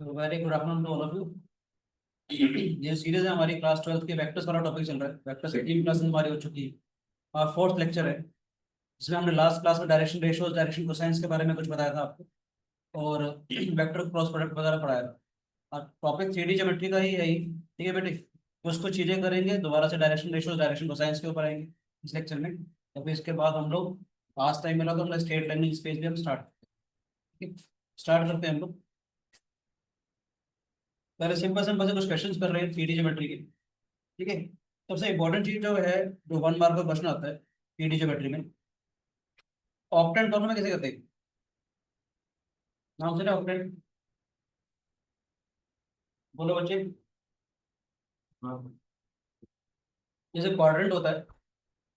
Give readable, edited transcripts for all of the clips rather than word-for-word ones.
तो very good afternoon to all of you. ये series है हमारी क्लास 12 की वेक्टर्स वाला टॉपिक चल रहा है। वेक्टर्स की 3 क्लासेस हमारी हो चुकी है और फोर्थ लेक्चर है, जिसमें हमने लास्ट क्लास में डायरेक्शन रेशियोज, डायरेक्शन कोसाइंस के बारे में कुछ बताया था आपको, और वेक्टर क्रॉस प्रोडक्ट वगैरह पढ़ाया था। और टॉपिक 3D ज्योमेट्री का ही है ही, ठीक है बेटे। कुछ कुछ चीज़ें करेंगे, दोबारा से डायरेक्शन रेशियोज, डायरेक्शन कोसाइंस के ऊपर आएंगे इस लेक्चर में। तो फिर इसके बाद हम लोग लास्ट टाइम मिला तो हमने स्ट्रेट लाइन स्पेस भी हम स्टार्ट, ठीक है। स्टार्ट करते हैं हम लोग। पहले सिंपल सिंपल से कुछ क्वेश्चंस कर रहे हैं 3D ज्योमेट्री के, ठीक है। सबसे इंपॉर्टेंट चीज जो है, जो 1 मार्क का क्वेश्चन आता है 3D ज्योमेट्री में, ऑक्टेंट फॉर्म में कैसे करते हैं? नाम सुना ऑक्टेंट? बोलो बच्चे। हाँ। जैसे क्वाड्रेंट होता है,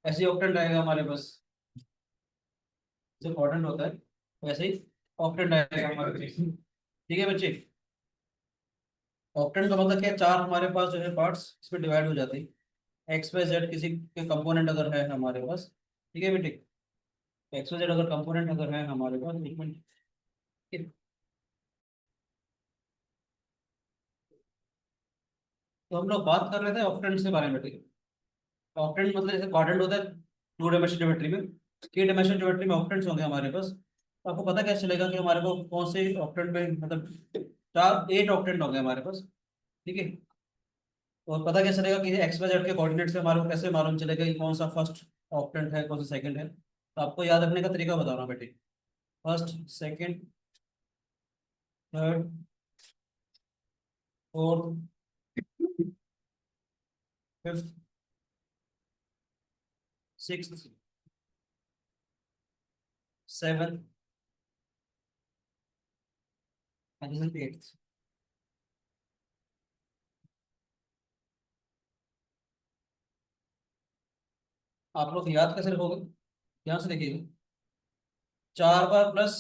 ऐसे ही ऑक्टेंट आएगा हमारे पास। जैसे क्वाड्रेंट होता है वैसे ही ऑक्टेंट आएगा हमारे पास, ठीक है बच्चे। ऑक्टेंट का मतलब क्या है? चार हमारे पास जो है पार्ट्स इसमें डिवाइड हो जाते हैं। एक्स वाई जेड किसी के कंपोनेंट अगर है हमारे पास, ठीक है बेटे। एक्स वाई जेड अगर कंपोनेंट अगर है हमारे पास, एक मिनट, ठीक है? तो हम लोग बात कर रहे थे ऑक्टेंट्स के बारे में, ठीक है। ऑक्टेंट मतलब जैसे क्वाड्रेंट होता है 2 डायमेंशन ज्योमेट्री में, 3 डायमेंशन ज्योमेट्री में ऑक्टेंट्स होंगे हमारे पास। तो आपको पता कैसे चलेगा कि हमारे को कौन से ऑक्टेंट में, मतलब चार 8 ऑक्टेंट होंगे हमारे पास, ठीक है। और पता कैसे चलेगा कि एक्स वाई जेड के कोऑर्डिनेट से हमारे को कैसे मालूम चलेगा कि कौन सा फर्स्ट ऑक्टेंट है, कौन सा सेकंड है? तो आपको याद रखने का तरीका बता रहा हूँ बेटे। First, second, third, fourth, fifth, sixth, seventh and eighth. आप लोग याद कैसे रखोगे? ध्यान से देखिएगा। 4 बार प्लस,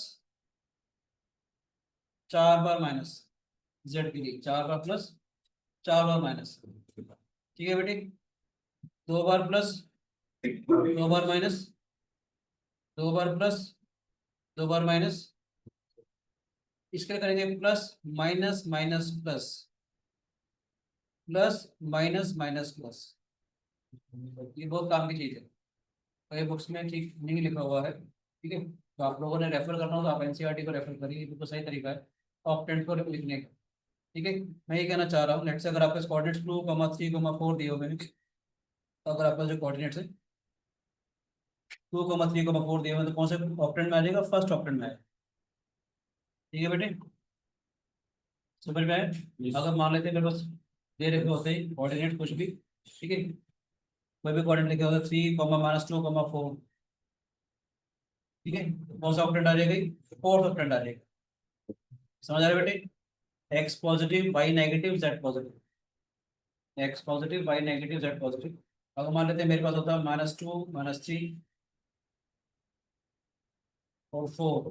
4 बार माइनस, जेड के लिए 4 बार प्लस, 4 बार माइनस, ठीक है बेटे। 2 बार प्लस, 2 बार माइनस, 2 बार प्लस, 2 बार माइनस। इसके करेंगे plus minus minus plus, plus minus minus plus. ये बहुत काम की चीज है, कई बुक्स में ठीक नहीं लिखा हुआ है, ठीक है। तो आप लोगों ने रेफर करना हो तो आप एनसीईआरटी को रेफर करिए, ये बिल्कुल सही तरीका है ऑक्टेंट को लिखने का, ठीक है। मैं ये कहना चाह रहा हूँ, लेट से अगर आपके कोऑर्डिनेट्स 2, 3, 4 दिए हुए हैं, तो अगर आपका जो कोऑर्डिनेट्स है 2, 3, 4 दिए हुए हैं, तो कौन से ऑक्टेंट में आ जाएगा? फर्स्ट ऑक्टेंट में आएगा, ठीक है बेटे। समझ में आए? अगर मान लेते हैं मेरे पास दे रखे होते हैं कोऑर्डिनेट कुछ भी, ठीक है, कोई भी कोऑर्डिनेट लिखे होते 3, -2, 4, ठीक है, तो कौन सा ऑक्टेंट आ जाएगा? फोर्थ ऑक्टेंट आ जाएगा। समझ आ रहा है बेटे? X positive, y negative, Z positive, x positive, y negative, Z positive. अगर मान लेते हैं मेरे पास होता है -2, -3 और 4,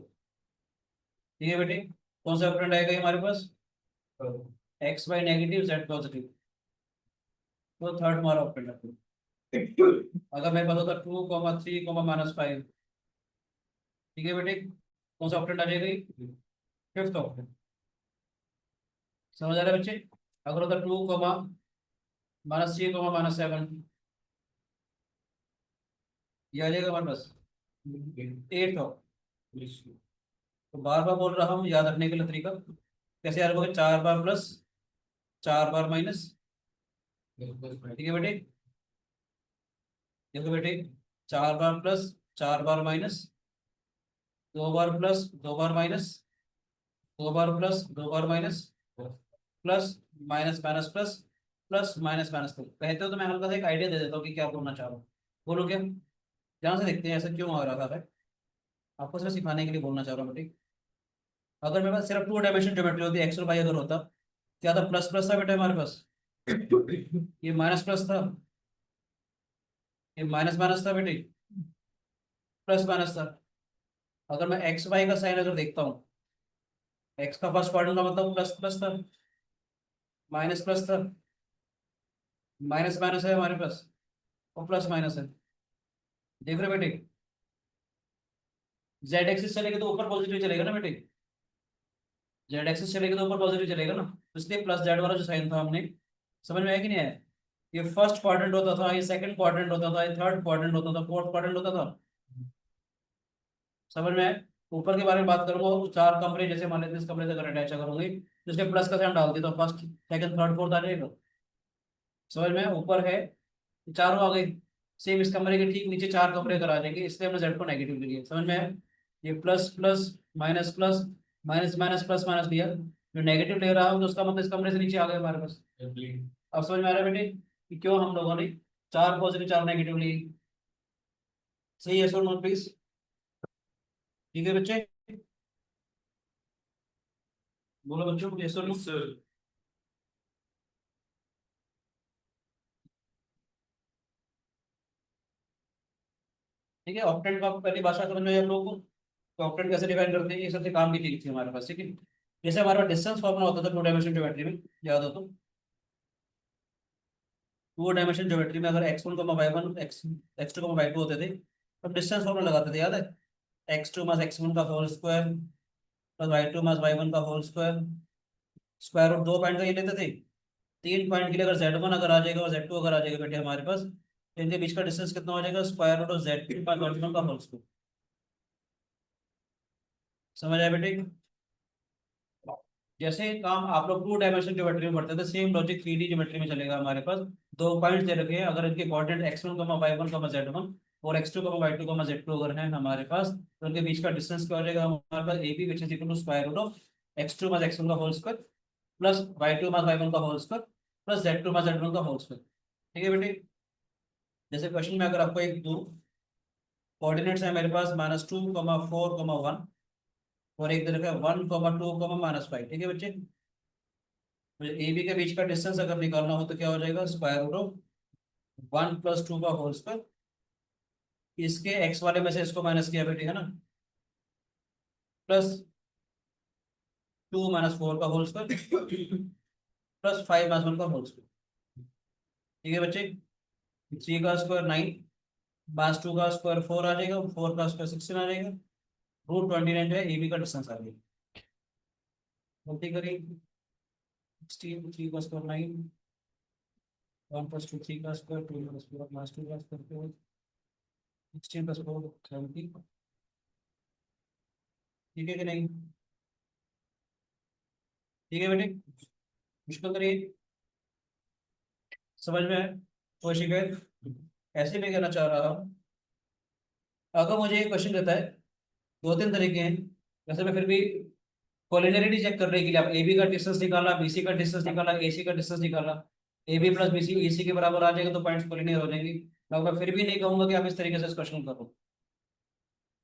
ठीक है बेटे। कौन सा ऑक्टेंट आएगा ये हमारे पास? X Y negative, Z positive, तो थर्ड हमारा ऑक्टेंट है। अगर मेरे पास होता 2, 3, -5, ठीक है बेटे, कौन सा ऑक्टेंट आ जाएगा? Fifth octant. समझ आ रहा है बच्चे? अगर होता 2, -3, -7, ये आ जाएगा हमारे पास एट्थ ऑक्टेंट। तो बार बार बोल रहा हूँ, याद रखने के लिए तरीका कैसे याद रखोगे? 4 बार प्लस, 4 बार माइनस, ठीक है बेटे। देखो बेटे, 4 बार प्लस, 4 बार माइनस, 2 बार प्लस, 2 बार माइनस, 2 बार प्लस, 2 बार minus, plus minus minus plus, plus minus minus plus. कहते हो तो मैं हल्का सा एक आइडिया दे देता हूँ कि क्या बोलना चाह रहा हूँ। बोलो क्या? ध्यान से देखते हैं ऐसा क्यों आ रहा है। आपको सिर्फ सिखाने के लिए बोलना चाह रहा हूँ बेटे। अगर मेरे पास सिर्फ 2 डायमेंशन ज्योमेट्री होती, एक्स और वाई अगर होता, क्या था? प्लस प्लस था बेटा हमारे पास, ये माइनस प्लस था, ये माइनस माइनस था बेटे, प्लस माइनस था। अगर मैं एक्स वाई का साइन अगर देखता हूँ, एक्स का फर्स्ट क्वाड्रेंट का मतलब प्लस प्लस था, माइनस प्लस था, माइनस माइनस है हमारे पास, और प्लस माइनस है। देख रहे हो बेटे? जेड एक्सिस चलेगा तो ऊपर पॉजिटिव चलेगा ना बेटे, जेड एक्सिस चलेगी तो ऊपर पॉजिटिव चलेगा ना, तो इसलिए प्लस जेड वाला जो साइन था हमने, समझ में आया कि नहीं आया? ये फर्स्ट क्वाड्रेंट होता था, ये सेकंड क्वाड्रेंट होता था, ये थर्ड क्वाड्रेंट होता था, फोर्थ क्वाड्रेंट होता था। समझ में आया? ऊपर के बारे में बात करूंगा, वो चार कमरे जैसे मान लेते हैं, इस कमरे से अगर अटैच करूंगी तो इसलिए प्लस का साइन डाल दिया तो फर्स्ट सेकंड थर्ड फोर्थ आ जाएगा। समझ में आया? ऊपर है चारों आ गई, सेम इस कमरे के ठीक नीचे चार कमरे अगर आ जाएंगे, इसलिए हमने जेड को नेगेटिव लिया। समझ में आया? ये plus plus minus plus minus minus plus minus लिया, जो नेगेटिव ले रहा हूँ तो उसका मतलब इस कमरे से नीचे आ गए हमारे पास। अब समझ में आ रहा है बेटे कि क्यों हम लोगों ने चार पॉजिटिव चार नेगेटिव ली? सही है, सो नोट प्लीज। ठीक है बच्चे, बोलो बच्चों, यस और नो। ठीक है, ऑक्टेंट का पहली भाषा समझ में आई आप लोगों को? तो ऑक्टेंट कैसे डिफाइन करते हैं, ये सबसे काम की चीज थी हमारे पास। ठीक है, जैसे हमारे पास डिस्टेंस फॉर्मूला होता था टू डायमेंशन ज्योमेट्री में, याद हो तो? टू डायमेंशन ज्योमेट्री में अगर एक्स वन को वाई वन एक्स टू को वाई टू होते थे, तब डिस्टेंस फॉर्मूला लगाते थे, याद है? X two minus x one का whole square plus y two minus y one का होल स्क्वायर, स्क्वायर रूट दो पॉइंट का ये लेते थे। तीन पॉइंट के लिए अगर जेड वन अगर आ जाएगा और जेड टू अगर आ जाएगा बेटे हमारे पास, तो इनके बीच का डिस्टेंस कितना हो जाएगा? Square root of z two का जेड वन का होल स्क्वायर। समझ आया बेटे? जैसे काम आप लोग टू डायमेंशन ज्योमेट्री में पढ़ते थे, same logic three D geometry में चलेगा। हमारे पास दो पॉइंट्स दे रखे हैं, अगर इनके coordinate x one comma y one comma z one और x two comma y two comma z two अगर है हमारे पास, तो उनके बीच का डिस्टेंस क्या हो जाएगा हमारे पास? A B which is equal to square root of x two minus x one का whole square plus y two minus y one का whole square plus z two minus z one का whole square. ठीक है बेटे? जैसे question में अगर आपको एक दो कोऑर्डिनेट्स है मेरे पास -2, 4, 1 और एक दे रखा है 1, 2, -5। ठीक है बच्चे? मुझे ए बी के बीच का डिस्टेंस अगर निकालना हो तो क्या हो जाएगा? स्क्वायर रूट ऑफ 1 + 2 का होल स्क्वायर, इसके एक्स वाले में से इसको माइनस किया बेटे, है ना, +2 - 4 का होल स्क्वायर +5 - 1 का होल स्क्वायर। ठीक है बच्चे? 3 का स्क्वायर 9, -2 का स्क्वायर 4 आ जाएगा, 4 का स्क्वायर 16 आ जाएगा, √29 जो है ए बी का डिस्टेंस आ जाएगा। गलती करी, 16, 3 का स्क्वायर 9, 1 + 2 3 का स्क्वायर, 2 + 4 +2 का स्क्वायर 16 + 4 17। ठीक है कि नहीं? ठीक है बेटे? मुश्किल करिए, समझ में आए? कोई शिकायत? ऐसे में कहना चाह रहा हूँ, अगर मुझे एक क्वेश्चन देता है, दो तीन तरीके हैं, वैसे मैं फिर भी कोलिनियरिटी चेक करने के लिए आप ए बी का डिस्टेंस निकाला, बी सी का डिस्टेंस निकाला, ए सी का डिस्टेंस निकाला, A B plus B C A C के बराबर आ जाएगा तो पॉइंट्स कोलिनियर हो जाएंगे। मगर मैं फिर भी नहीं कहूंगा कि आप इस तरीके से इस क्वेश्चन करो।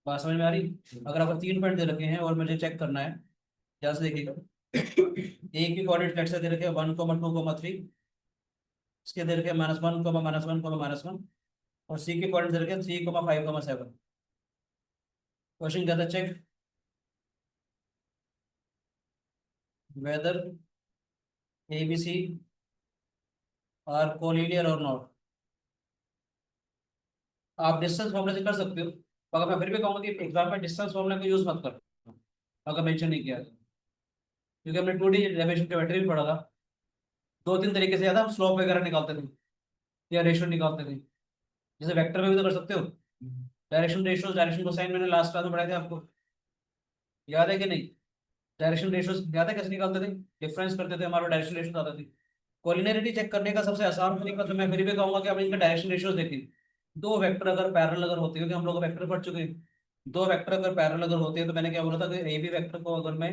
बात समझ में आ रही? अगर आपको तीन पॉइंट दे रखे हैं और मुझे चेक करना है, ध्यान से देखिएगा। एक की कोऑर्डिनेट लेट से दे रखे हैं 1, 2, 3, इसके दे रखे हैं -1, -1, -1 और सी के कोऑर्डिनेट दे रखे हैं 3, 5, 7। क्वेश्चन क्या था? Check whether A B C are collinear और नॉट। आप डिस्टेंस फॉर्मूले से कर सकते हो, मगर मैं फिर भी कहूंगा कि एग्जाम में डिस्टेंस फॉर्मूले का यूज मत करो अगर मेंशन नहीं किया है। क्योंकि हमने 2D डेरिवेशन ज्योमेट्री भी पढ़ा था, दो तीन तरीके से ज्यादा हम स्लोप वगैरह निकालते थे या रेशियो निकालते थे। जैसे वेक्टर में भी तो कर सकते हो, डायरेक्शन रेशियोज डायरेक्शन कोसाइन मैंने लास्ट क्लास में पढ़ाए थे आपको, याद है कि नहीं? डायरेक्शन रेशियोज याद है कैसे निकालते थे? डिफरेंस करते थे, हमारा डायरेक्शन रेशियोज आता थी। कोलिनियरिटी चेक करने का सबसे आसान तरीका तो मैं फिर भी कहूंगा कि आप इनका डायरेक्शन रेशियोज देखें। दो वेक्टर अगर पैरेलल अगर होते हो, कि हम लोग वेक्टर पढ़ चुके हैं, दो वेक्टर अगर पैरेलल अगर होते हैं तो मैंने क्या बोला था कि ए बी वेक्टर को अगर मैं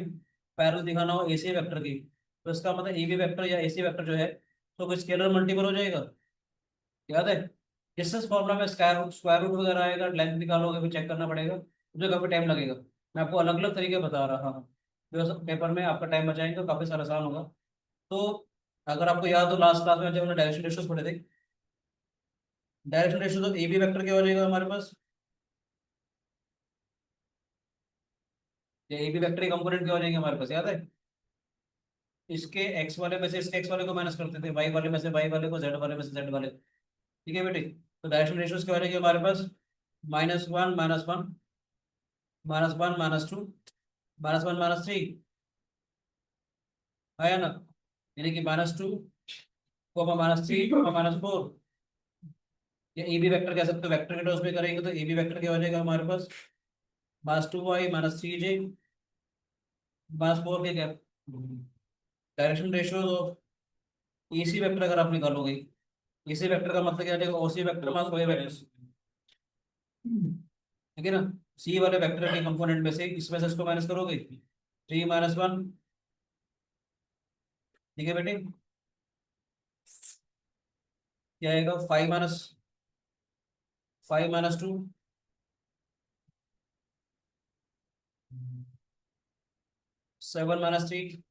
पैरेलल दिखाना हो ए सी वेक्टर की, तो इसका मतलब ए बी वेक्टर या ए सी वेक्टर जो है तो कोई स्केलर मल्टीपल हो जाएगा। याद है? डिस्टेंस फॉर्मूला में स्क्वायर रूट वगैरह आएगा, लेंथ निकालोगे फिर चेक करना पड़ेगा, मुझे काफी टाइम लगेगा। मैं आपको अलग अलग तरीके बता रहा हूँ जो पेपर में आपका टाइम बचाएंगे तो काफी सारा आसान होगा। तो अगर आपको याद हो लास्ट क्लास में जब हमने डायरेक्शन रेशियोज पढ़े थे, डायरेक्शन रेशियो तो ए बी वेक्टर क्या हो जाएगा हमारे पास, या ए बी वेक्टर के कंपोनेंट क्या हो जाएंगे हमारे पास, याद है? इसके एक्स वाले में से इसके एक्स वाले को माइनस करते थे, वाई वाले में से वाई वाले को, जेड वाले में से जेड वाले। ठीक है बेटे? तो डायरेक्शन रेशियोज क्या हो जाएंगे हमारे पास? -1, -1, -1, -2, -1, -3, आया ना, यानी कि -2 -3 -4, या ए बी वेक्टर कह सकते हो, वेक्टर के टर्म्स में करेंगे तो ए बी वेक्टर क्या हो जाएगा हमारे पास, -2y -3j -4 के gap, direction ratio of AC vector अगर आप निकालोगे, एसी वेक्टर का मतलब क्या हो जाएगा, ओसी वेक्टर मास वाई वेक्टर, ठीक है ना। सी वाले वेक्टर के कंपोनेंट में से इसमें से इसको माइनस करोगे, 3 - 1, ठीक है बेटे, क्या आएगा, 5 - 2, 7 - 3,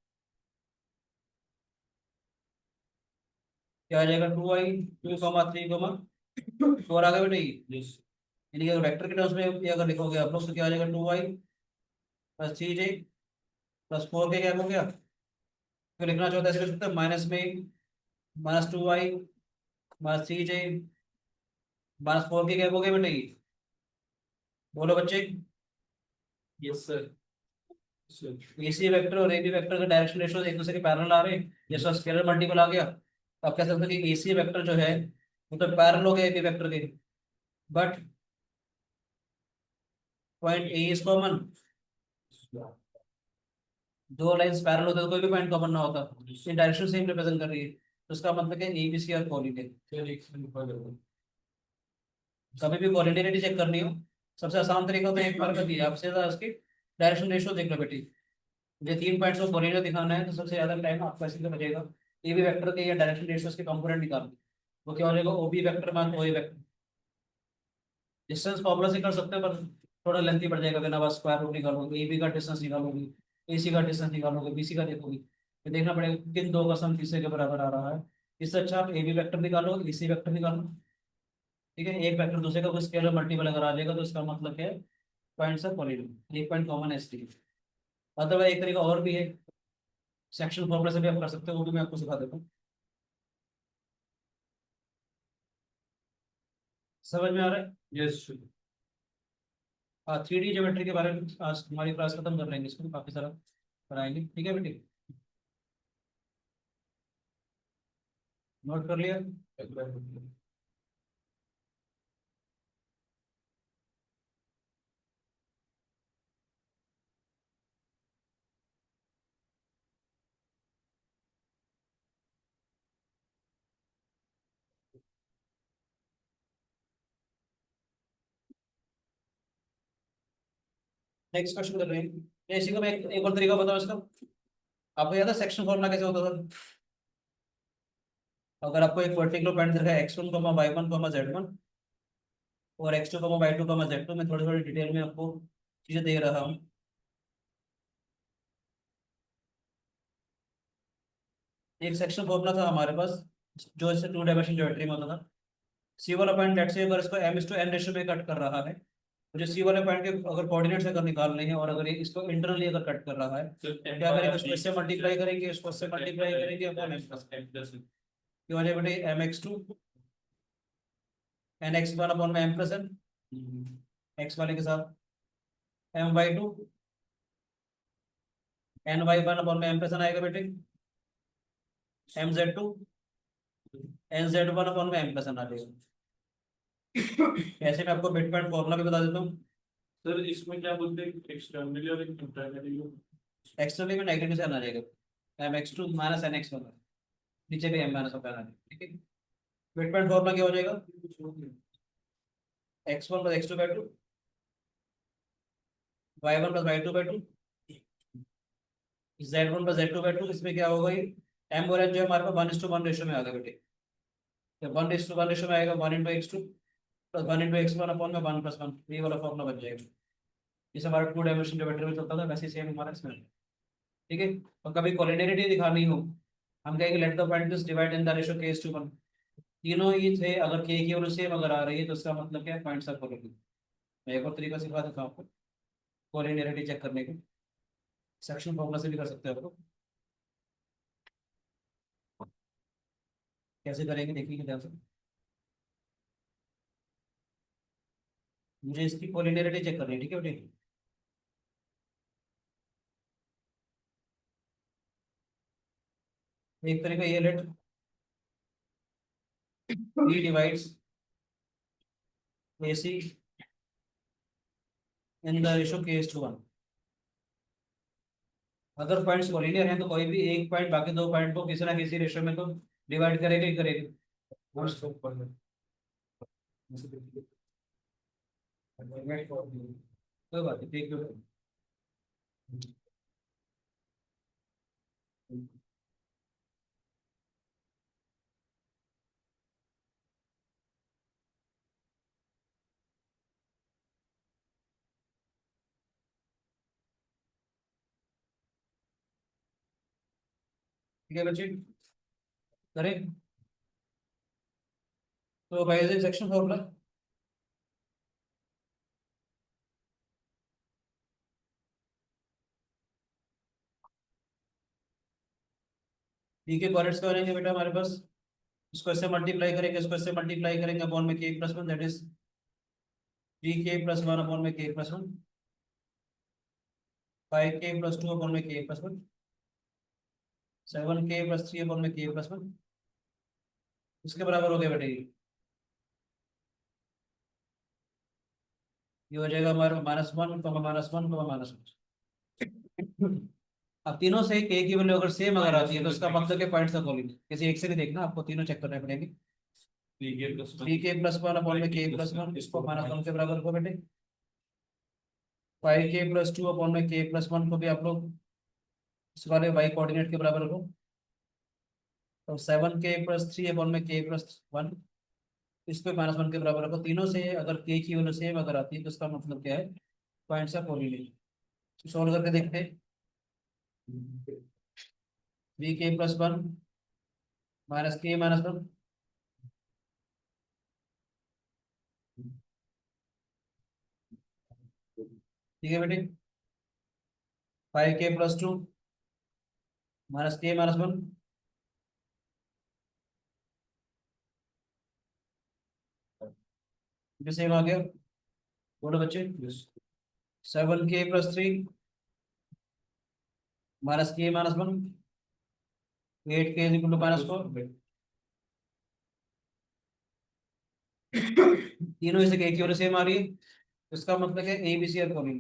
क्या आ जाएगा, 2y 2, 3, 4 आ गया बेटे ये। यानी कि अगर वेक्टर के टर्म्स में ये अगर लिखोगे आप लोग तो क्या आ जाएगा, 2y + 3j +4 के क्या हो गया, फिर लिखना चाहता है ऐसे लिख सकते हैं, माइनस में -2y -3j -4 के क्या हो गए बेटे ये, बोलो बच्चे। Yes sir. एसी वेक्टर और एबी वेक्टर का डायरेक्शन रेशियो एक दूसरे के पैरेलल आ रहे हैं, जैसे स्केलर मल्टीपल आ गया, तो आप कह सकते हो कि एसी वेक्टर जो है वो तो पैरेलल हो गया एबी वेक्टर के, but point A is common, दो लाइंस पैरेलल होते तो कोई भी पॉइंट कॉमन ना होता, ये डायरेक्शन सेम रिप्रेजेंट कर रही है, तो इसका मतलब है ए बी सी और कोऑर्डिनेट। कभी भी कोऑर्डिनेट चेक करनी हो, सबसे आसान तरीका तो एक बार कर दिया आपसे, उसकी डायरेक्शन रेशियो देख लो बेटी, ये 3 पॉइंट्स को कोऑर्डिनेट दिखाना है तो सबसे ज्यादा टाइम आपका इसी में बचेगा, ए बी वेक्टर के या डायरेक्शन रेशियोज के कंपोनेंट निकालो, वो क्या हो जाएगा, ओ बी वेक्टर मान ओ ए वेक्टर, डिस्टेंस फॉर्मूला से कर सकते हैं पर थोड़ा लेंथी पड़ जाएगा, बिना बस स्क्वायर रूट निकालोगे, ए बी का डिस्टेंस निकालोगे, ए सी का डिस्टेंस निकालोगे, बी सी का देखोगे, फिर देखना पड़ेगा किन दो का सम किससे के बराबर आ रहा है, इससे अच्छा आप ए बी वेक्टर निकालो, ए सी वेक्टर निकालो, ठीक है, एक वेक्टर दूसरे का कोई स्केलर मल्टीपल अगर आ जाएगा तो इसका मतलब क्या है, पॉइंट्स ऑफ कोऑर्डिनेट, एक पॉइंट कॉमन है इसलिए। अदरवाइज एक तरीका और भी है, सेक्शन फॉर्मूला से भी आप कर सकते हो, वो भी मैं आपको सिखा देता हूँ, समझ में आ रहा है। यस। हाँ, 3D ज्योमेट्री के बारे में आज हमारी क्लास खत्म कर लेंगे, इसमें काफी सारा पढ़ाएंगे, ठीक है बेटी, नोट कर लिया। नेक्स्ट क्वेश्चन कर रहे हैं, ये इसी का मैं एक और तरीका बताऊँ इसका, आपको याद है सेक्शन फॉर्मूला कैसे होता था, अगर आपको एक पर्टिकुलर पॉइंट दिखा है x1, y1, z1 और x2, y2, z2, मैं थोड़ी थोड़ी डिटेल में आपको चीजें दे रहा हूँ। एक सेक्शन फॉर्मूला था हमारे पास जो इससे 2 डायमेंशन ज्योमेट्री में होता था, सी वाला पॉइंट लेट्स से अगर इसको m/n रेशियो में कट कर रहा है, मुझे सी वाले पॉइंट के अगर कोऑर्डिनेट्स अगर निकालने हैं और अगर ये इसको इंटरनली अगर कट कर रहा है, क्या करेंगे, इसको इससे मल्टीप्लाई करेंगे, इसको इससे मल्टीप्लाई करेंगे अपॉन एक्स प्लस, क्यों हो जाए बेटे, mx2 n x1 अपॉन में m प्लस n, एक्स वाले के साथ my2 ny1 अपॉन में m प्लस n आएगा बेटे, mz2 nz1 अपॉन में m प्लस n आ जाएगा। ऐसे मैं आपको मिड पॉइंट फॉर्मूला भी बता देता हूँ, सर इसमें क्या बोलते हैं, एक्सटर्नली और इंटरनली? एक्सटर्नली में नेगेटिव साइन आ जाएगा, mx2 -nx1, नीचे भी m माइनस वन आ जाएगा, ठीक है। मिड पॉइंट फॉर्मूला क्या हो जाएगा, x1 + x2/2, y1 + y2/2, z1 + z2/2, इसमें क्या होगा ये, m और n जो है हमारे पास 1:1 रेशियो में आ गया बेटे, जब 1:1 रेशियो में आएगा 1 × x2 + 1 × x1 अपॉन में 1 + 1, ये वाला फॉर्मूला बन जाएगा, जैसे हमारा 2 डायमेंशन ज्योमेट्री में चलता था वैसे सेम हमारा इसमें, ठीक है। और कभी कोलिनियरिटी दिखानी हो, हम कहेंगे let the points divide in the ratio k:1, तीनों ही थे अगर k की वैल्यू सेम अगर आ रही है तो इसका मतलब क्या है, पॉइंट्स आर कोलिनियर। मैं एक और तरीका सिखा देता हूँ आपको कोलिनियरिटी चेक करने के, सेक्शन फॉर्मूला से भी कर सकते हो आपको, कैसे करेंगे देखिए ध्यान से, मुझे इसकी कोलिनियरिटी चेक करनी है, ठीक है बेटे, एक तरीका ये let E divides AC in the ratio K:1। अगर पॉइंट्स कोलिनियर हैं तो कोई भी एक पॉइंट बाकी दो पॉइंट को किसी ना किसी रेशो में तो डिवाइड करेगा ही करेगा। कोई बात नहीं, ठीक है। ठीक है बच्चे, करें तो बाइजेक्ट सेक्शन फॉर्मूला डी के कोऑर्डिनेट्स क्या बनेंगे बेटा हमारे पास, इसको ऐसे मल्टीप्लाई करेंगे, इसको ऐसे मल्टीप्लाई करेंगे अपॉन में k+1, that is k+1 upon में k+1, 5k+2 अपॉन में k+1, 7k+3 अपॉन में k+1, इसके बराबर हो गया बेटा ये हो जाएगा हमारा -1, -1, अब तीनों से k की वैल्यू अगर सेम अगर आती है तो इसका मतलब के पॉइंट्स का कॉलिंग किसी एक से नहीं देखना, आपको तीनों चेक करने पड़ेंगे। 3k+1 अपॉन में k+1, इसको -1 के बराबर को बेटे, 5k+2 अपॉन में k+1 को भी आप लोग इस वाले y कोऑर्डिनेट के बराबर को, तो 7k+3 अपॉन में k+1 इसको -1 के बराबर को, तीनों से अगर k की वैल्यू सेम अगर आती है तो इसका मतलब क्या है, पॉइंट्स का कोरिलेशन। सॉल्व करके देखते हैं। 3k+1 -k-1 ठीक है बेटे, 5k+2 -k-1 भी सेम आ गया। बोलो बच्चे, 7k+3 -k-1, 8k is equal to -4, तीनों इसे k की वैल्यू सेम आ रही है, इसका मतलब है A B C are collinear,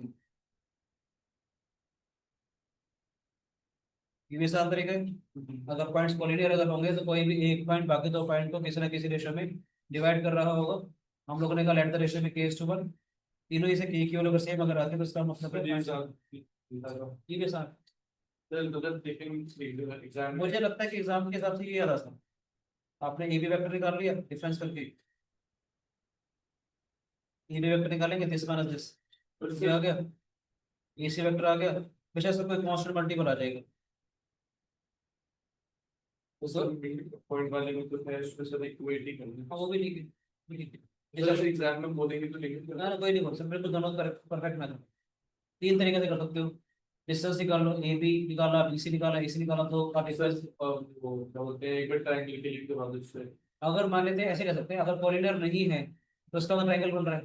ये भी आसान तरीका है। अगर पॉइंट्स कोलिनियर अगर होंगे तो कोई भी एक पॉइंट बाकी दो पॉइंट को किसी ना किसी रेशो में डिवाइड कर रहा होगा। हम लोगों ने कहा लेट द रेशो में k:1, तीनों इसे k की वैल्यू अगर सेम अगर आते हैं तो इसका मतलब है ठीक है सर। मुझे लगता है कि एग्जाम के हिसाब से ये याद था, आपने ए बी वेक्टर निकाल लिया डिफरेंस करके, ए बी वेक्टर निकालेंगे दिस माइनस दिस, ये आ गया, ए सी वेक्टर आ गया, बेशक इसका कोई कांस्टेंट मल्टीपल आ जाएगा। तो सर पॉइंट वाले में तो है उसमें सर एक वेट ही करना हाँ वो भी ठीक है, भी ठीक है। जैसे एग्जाम में बोलेंगे तो लिखेंगे ना ना कोई नहीं बोल सकते, बिल्कुल दोनों परफेक्ट मेथड, तीन तरीके से कर सकते हो। डिस्टेंस निकाल लो, ए बी निकाला, बी सी निकाला, ए सी निकाला, तो का सर डिफरेंस। वो क्या बोलते हैं एक बार ट्रायंगल के लिए के बाद उससे अगर मान लेते हैं ऐसे कर सकते हैं, अगर कोलिनियर नहीं है तो इसका मतलब ट्रायंगल बन रहा है,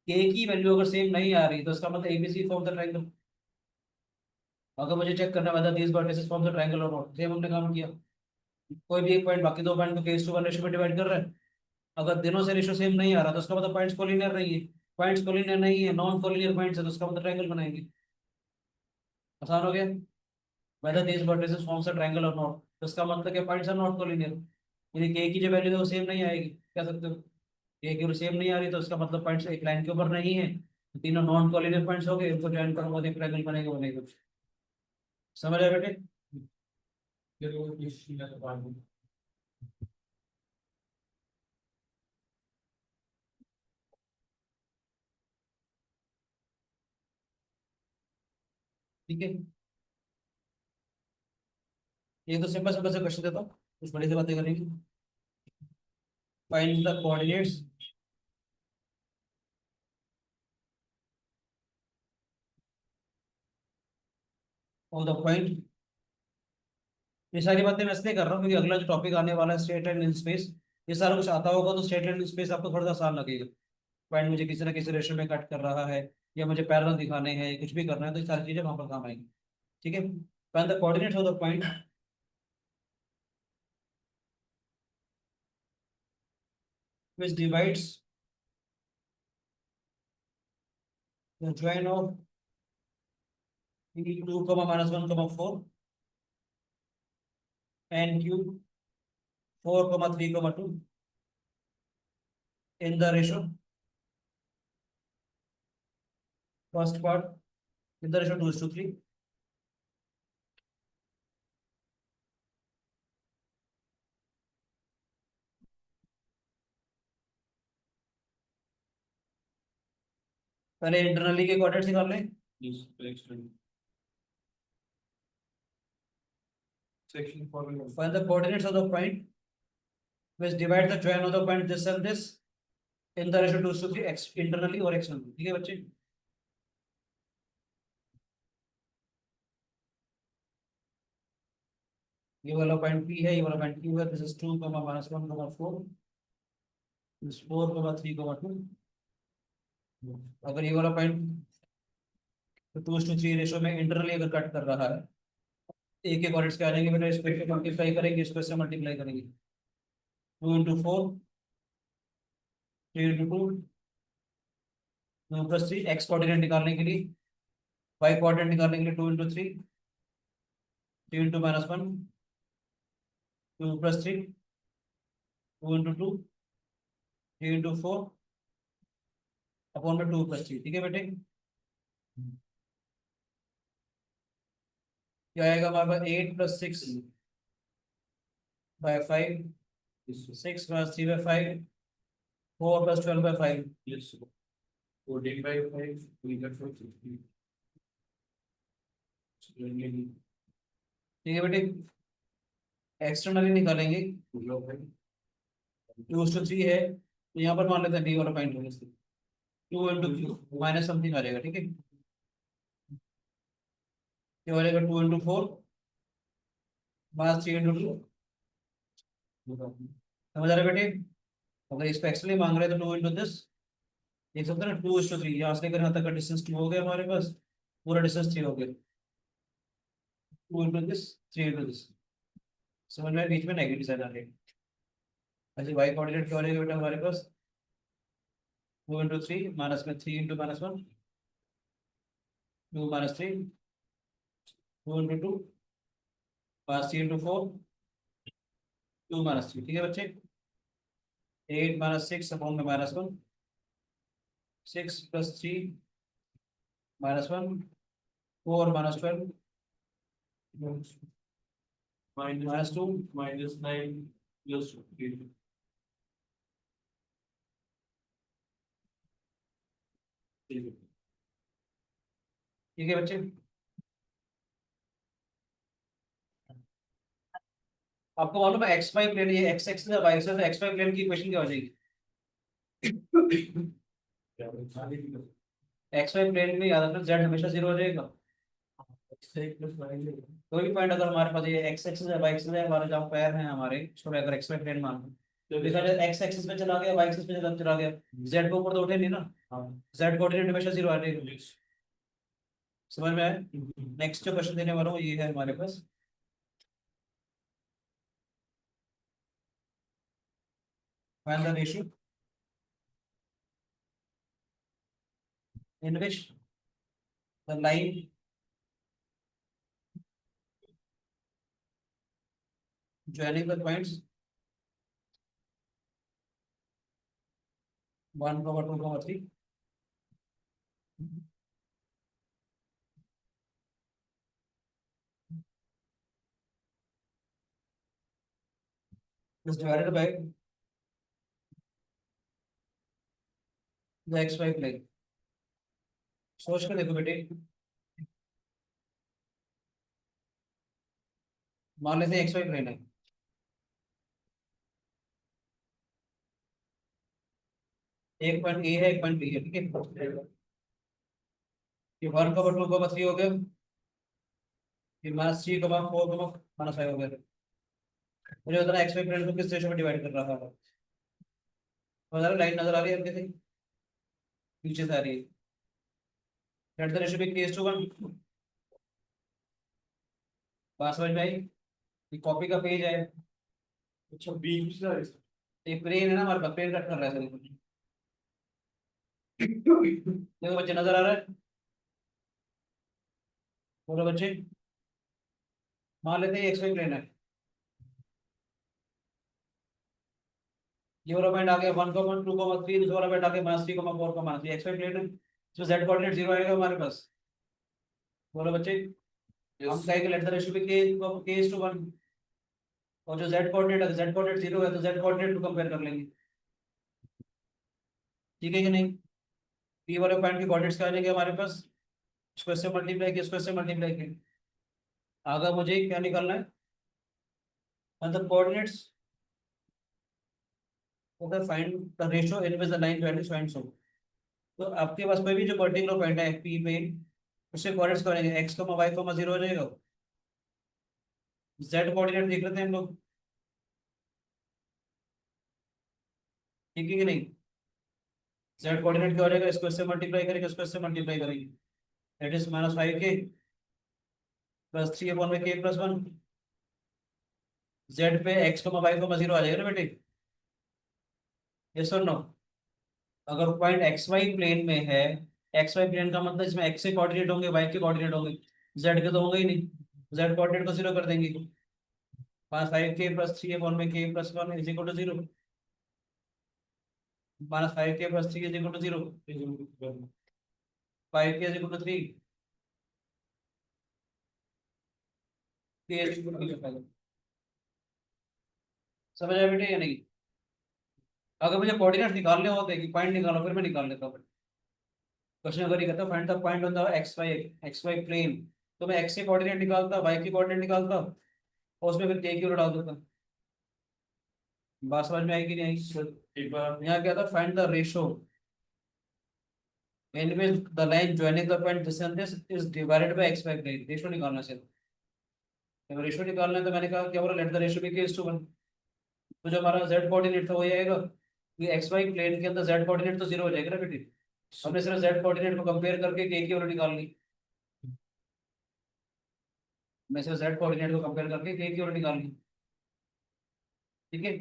के की वैल्यू अगर सेम नहीं आ रही तो इसका मतलब एबीसी फॉर्म द ट्रायंगल। अगर मुझे चेक करना है this vertices form the triangle और नॉट, सेम हमने काम किया, कोई भी एक पॉइंट बाकी दो पॉइंट को k:1 रेशो में डिवाइड कर रहा है, अगर दोनों से रेशो सेम नहीं आ रहा तो उसका मतलब पॉइंट्स कोलिनियर नहीं है, पॉइंट्स कोलिनियर नहीं है, नॉन कोलिनियर पॉइंट्स है तो उसका मतलब ट्रायंगल बनाएंगे। आसान हो गया, whether these vertices forms a triangle or not, तो इसका मतलब क्या, पॉइंट्स आर नॉट कोलिनियर, यानी के की जो वैल्यू है वो सेम नहीं आएगी, कह सकते हो के की वैल्यू सेम नहीं आ रही तो उसका मतलब पॉइंट्स एक लाइन के ऊपर नहीं है, तो तीनों नॉन कोलिनियर पॉइंट्स हो गए, इनको ज्वाइन करूंगा तो एक ट्रायंगल बनेगा बनेगा। समझ आए बेटे? फिर वो किसी ना बाद में ठीक है, ये तो सिंपल सिंपल से क्वेश्चन देता हूँ, कुछ बड़ी से बातें करेंगे। Find the coordinates of the point, ये सारी बातें मैं इसलिए कर रहा हूँ क्योंकि अगला जो टॉपिक आने वाला है स्ट्रेट लाइन इन स्पेस, ये सारा कुछ आता होगा तो स्ट्रेट लाइन इन स्पेस आपको थोड़ा सा आसान लगेगा। पॉइंट मुझे किसी ना किसी रेशो में कट कर रहा है या मुझे पैरेलल दिखाने हैं, कुछ भी करना है तो ये सारी चीजें वहां पर काम आएंगी। ठीक है, find the coordinates of the point which divides the join of P2 comma minus 1 comma 4 and Q 4 comma 3 comma 2 in the ratio first part in the ratio 2:3. पहले इंटरनली के कोऑर्डिनेट्स निकाल लें. Yes, external. Section formula. Find the coordinates of the point which divide the join of the point this and this in the ratio 2:3 x internally or externally. ठीक है बच्चे. ये वाला point P है, ये वाला पॉइंट Q है. This is 2 comma minus 1 comma 4. This 4 comma 3 comma 2. अगर ये वाला पॉइंट तो 2:3 रेशो में इंटरनली अगर कट कर रहा है, एक के कोऑर्डिनेट्स क्या आ जाएंगे बेटा, इसको इससे मल्टीप्लाई करेंगे, इसको इससे मल्टीप्लाई करेंगे. 2 into 4 3 into 2 2 plus 3 x coordinate निकालने के लिए, y कोऑर्डिनेट निकालने के लिए 2 into 3 3 into minus 1 2 plus 3 2 into 2 3 into 4 upon में 2 plus 3. ठीक है बेटे. क्या आएगा हमारे पास 8 plus 6 by 5 6 plus 3 by 5 4 plus 12 by 5. Yes. 14 by 5, we get 60. ठीक है बेटे. एक्सटर्नली निकालेंगे. 2:3 है तो यहाँ पर मान लेते हैं डी वाला पॉइंट होगा, 2 into Q माइनस समथिंग आ जाएगा. ठीक है. ये हो जाएगा 2 into 4 माइनस 3 into 2. समझ आ रहा है बेटे. अगर इसको एक्सटर्नली मांग रहे हैं तो 2 into दिस, देख सकते हैं ना, 2:3. यहाँ से लेकर यहाँ तक का डिस्टेंस 2 हो गया हमारे पास, पूरा डिस्टेंस 3 हो गया. 2 into दिस 3 into दिस. समझ में बीच में नेगेटिव साइन आ रही है. ऐसे y कोऑर्डिनेट क्या हो जाएगा बेटा हमारे पास 2 into 3 माइनस में 3 into minus 1 2 minus 3 2 into 2 minus 3 into 4 2 minus 3. ठीक है बच्चे. 8 minus 6 अपॉन में minus 1 6 plus 3 minus 1 4 minus 12 minus 2 minus 9 plus 8. ठीक है बच्चे. आपको मालूम है एक्स वाई प्लेन, ये x x y x, x y plane की इक्वेशन क्या हो जाएगी. एक्स वाई प्लेन में याद रखना जेड हमेशा 0 हो जाएगा. कोई भी पॉइंट अगर हमारे पास ये एक्स एक्सिस है वाई एक्सिस है, हमारे जहाँ पैर हैं हमारे छोटे, अगर एक्स वाई प्लेन मान लो तो देखा जाए एक्स एक्सिस पे चला गया, वाई एक्सिस पे चला गया, जेड के ऊपर तो उठे नहीं ना. जेड कोऑर्डिनेट हमेशा 0 आ जाएगा. समझ में आया. नेक्स्ट जो क्वेश्चन देने वाला हूँ ये है हमारे पास. Find the ratio in which the line joining the points 1, 2, 3 is divided by the xy plane. सोच कर देखो बेटे. मान लेते हैं xy प्लेन है. एक पॉइंट ए है, एक पॉइंट बी है. ठीक है. ये 1, 2, 3 हो गया. ये -3, 4, -5 हो गया. मुझे बताना एक्स वाई प्लेन को किस रेशो में डिवाइड कर रहा है. लाइन नजर आ रही है आपके, पीछे से आ रही है. Let the ratio be k to 1. बात समझ में आई. ये कॉपी का पेज है. अच्छा बीच में एक प्लेन है ना हमारे पास, प्लेन कट कर रहा है सर कुछ। देखो बच्चे नजर आ रहा है, बोलो बच्चे। मान लेते हैं एक्स वाई प्लेन है, ये वाला पॉइंट आ गया 1,2,3, दूसरा वाला पॉइंट आ गया -3,4,3, एक्स वाई प्लेन है, इसमें जेड कोऑर्डिनेट 0 आएगा हमारे पास। बोलो बच्चे, हम कहेंगे late the ratio B k:1, और जो जेड कोऑर्डिनेट है, जेड कोऑर्डिनेट 0 है तो जेड कोऑर्डिनेट को कंपेयर कर लेंगे, ठीक है कि नहीं। पी वाले पॉइंट के कोऑर्डिनेट्स क्या आ जाएंगे हमारे पास, इसको इससे मल्टीप्लाई किया, इसको इससे मल्टीप्लाई किया, आगे मुझे क्या निकालना है, मतलब coordinates. Okay, find the ratio in which the line value find सो। तो आपके पास कोई भी जो पर्टिकुलर पॉइंट है पी पे, उससे कोऑर्डिनेट्स करेंगे, एक्स वाई 0 हो जाएगा। जेड कोऑर्डिनेट देख लेते हैं हम लोग, ठीक है कि नहीं। जेड कोऑर्डिनेट क्या हो जाएगा, इसको इससे मल्टीप्लाई करेंगे, इसको इससे मल्टीप्लाई करेंगे, that is -5k plus 3/k+1। Z पे एक्स वाई 0 आ जाएगा ना बेटे, यस और नो। अगर पॉइंट एक्स वाई प्लेन में है, एक्स वाई प्लेन का मतलब इसमें एक्स के कोऑर्डिनेट होंगे, वाई के कोऑर्डिनेट होंगे, जेड के तो होंगे ही नहीं, जेड कोऑर्डिनेट को 0 कर देंगे। -5k plus 3/k+1 is equal to 0, -5k plus 3 is equal to 0, 5k is equal to 3, k is equal to 5। समझ आया बेटे या नहीं। अगर मुझे कोऑर्डिनेट निकालने होते कि पॉइंट निकालो, फिर मैं निकाल लेता हूँ। क्वेश्चन अगर ये कहता find the point on the x y plane, तो मैं एक्स के कोऑर्डिनेट निकालता, वाई के कोऑर्डिनेट निकालता, और उसमें फिर के की वैल्यू डाल देता। बात समझ में आएगी नहीं आई। एक बार यहाँ क्या था, find the ratio in which the line joining the point this and this is divided by x y plane. Ratio निकालना है। जब रेशो निकालना है तो मैंने कहा क्या बोला, late the ratio B k:1। तो जो हमारा जेड कोऑर्डिनेट था वो ये आएगा, ये एक्स वाई प्लेन के अंदर जेड कोऑर्डिनेट तो 0 हो जाएगा ना बेटी। हमने सिर्फ जेड कोऑर्डिनेट को कंपेयर करके के की वैल्यू निकाल ली, मैं सिर्फ जेड कोऑर्डिनेट को कंपेयर करके के की वैल्यू निकाल ली, ठीक है।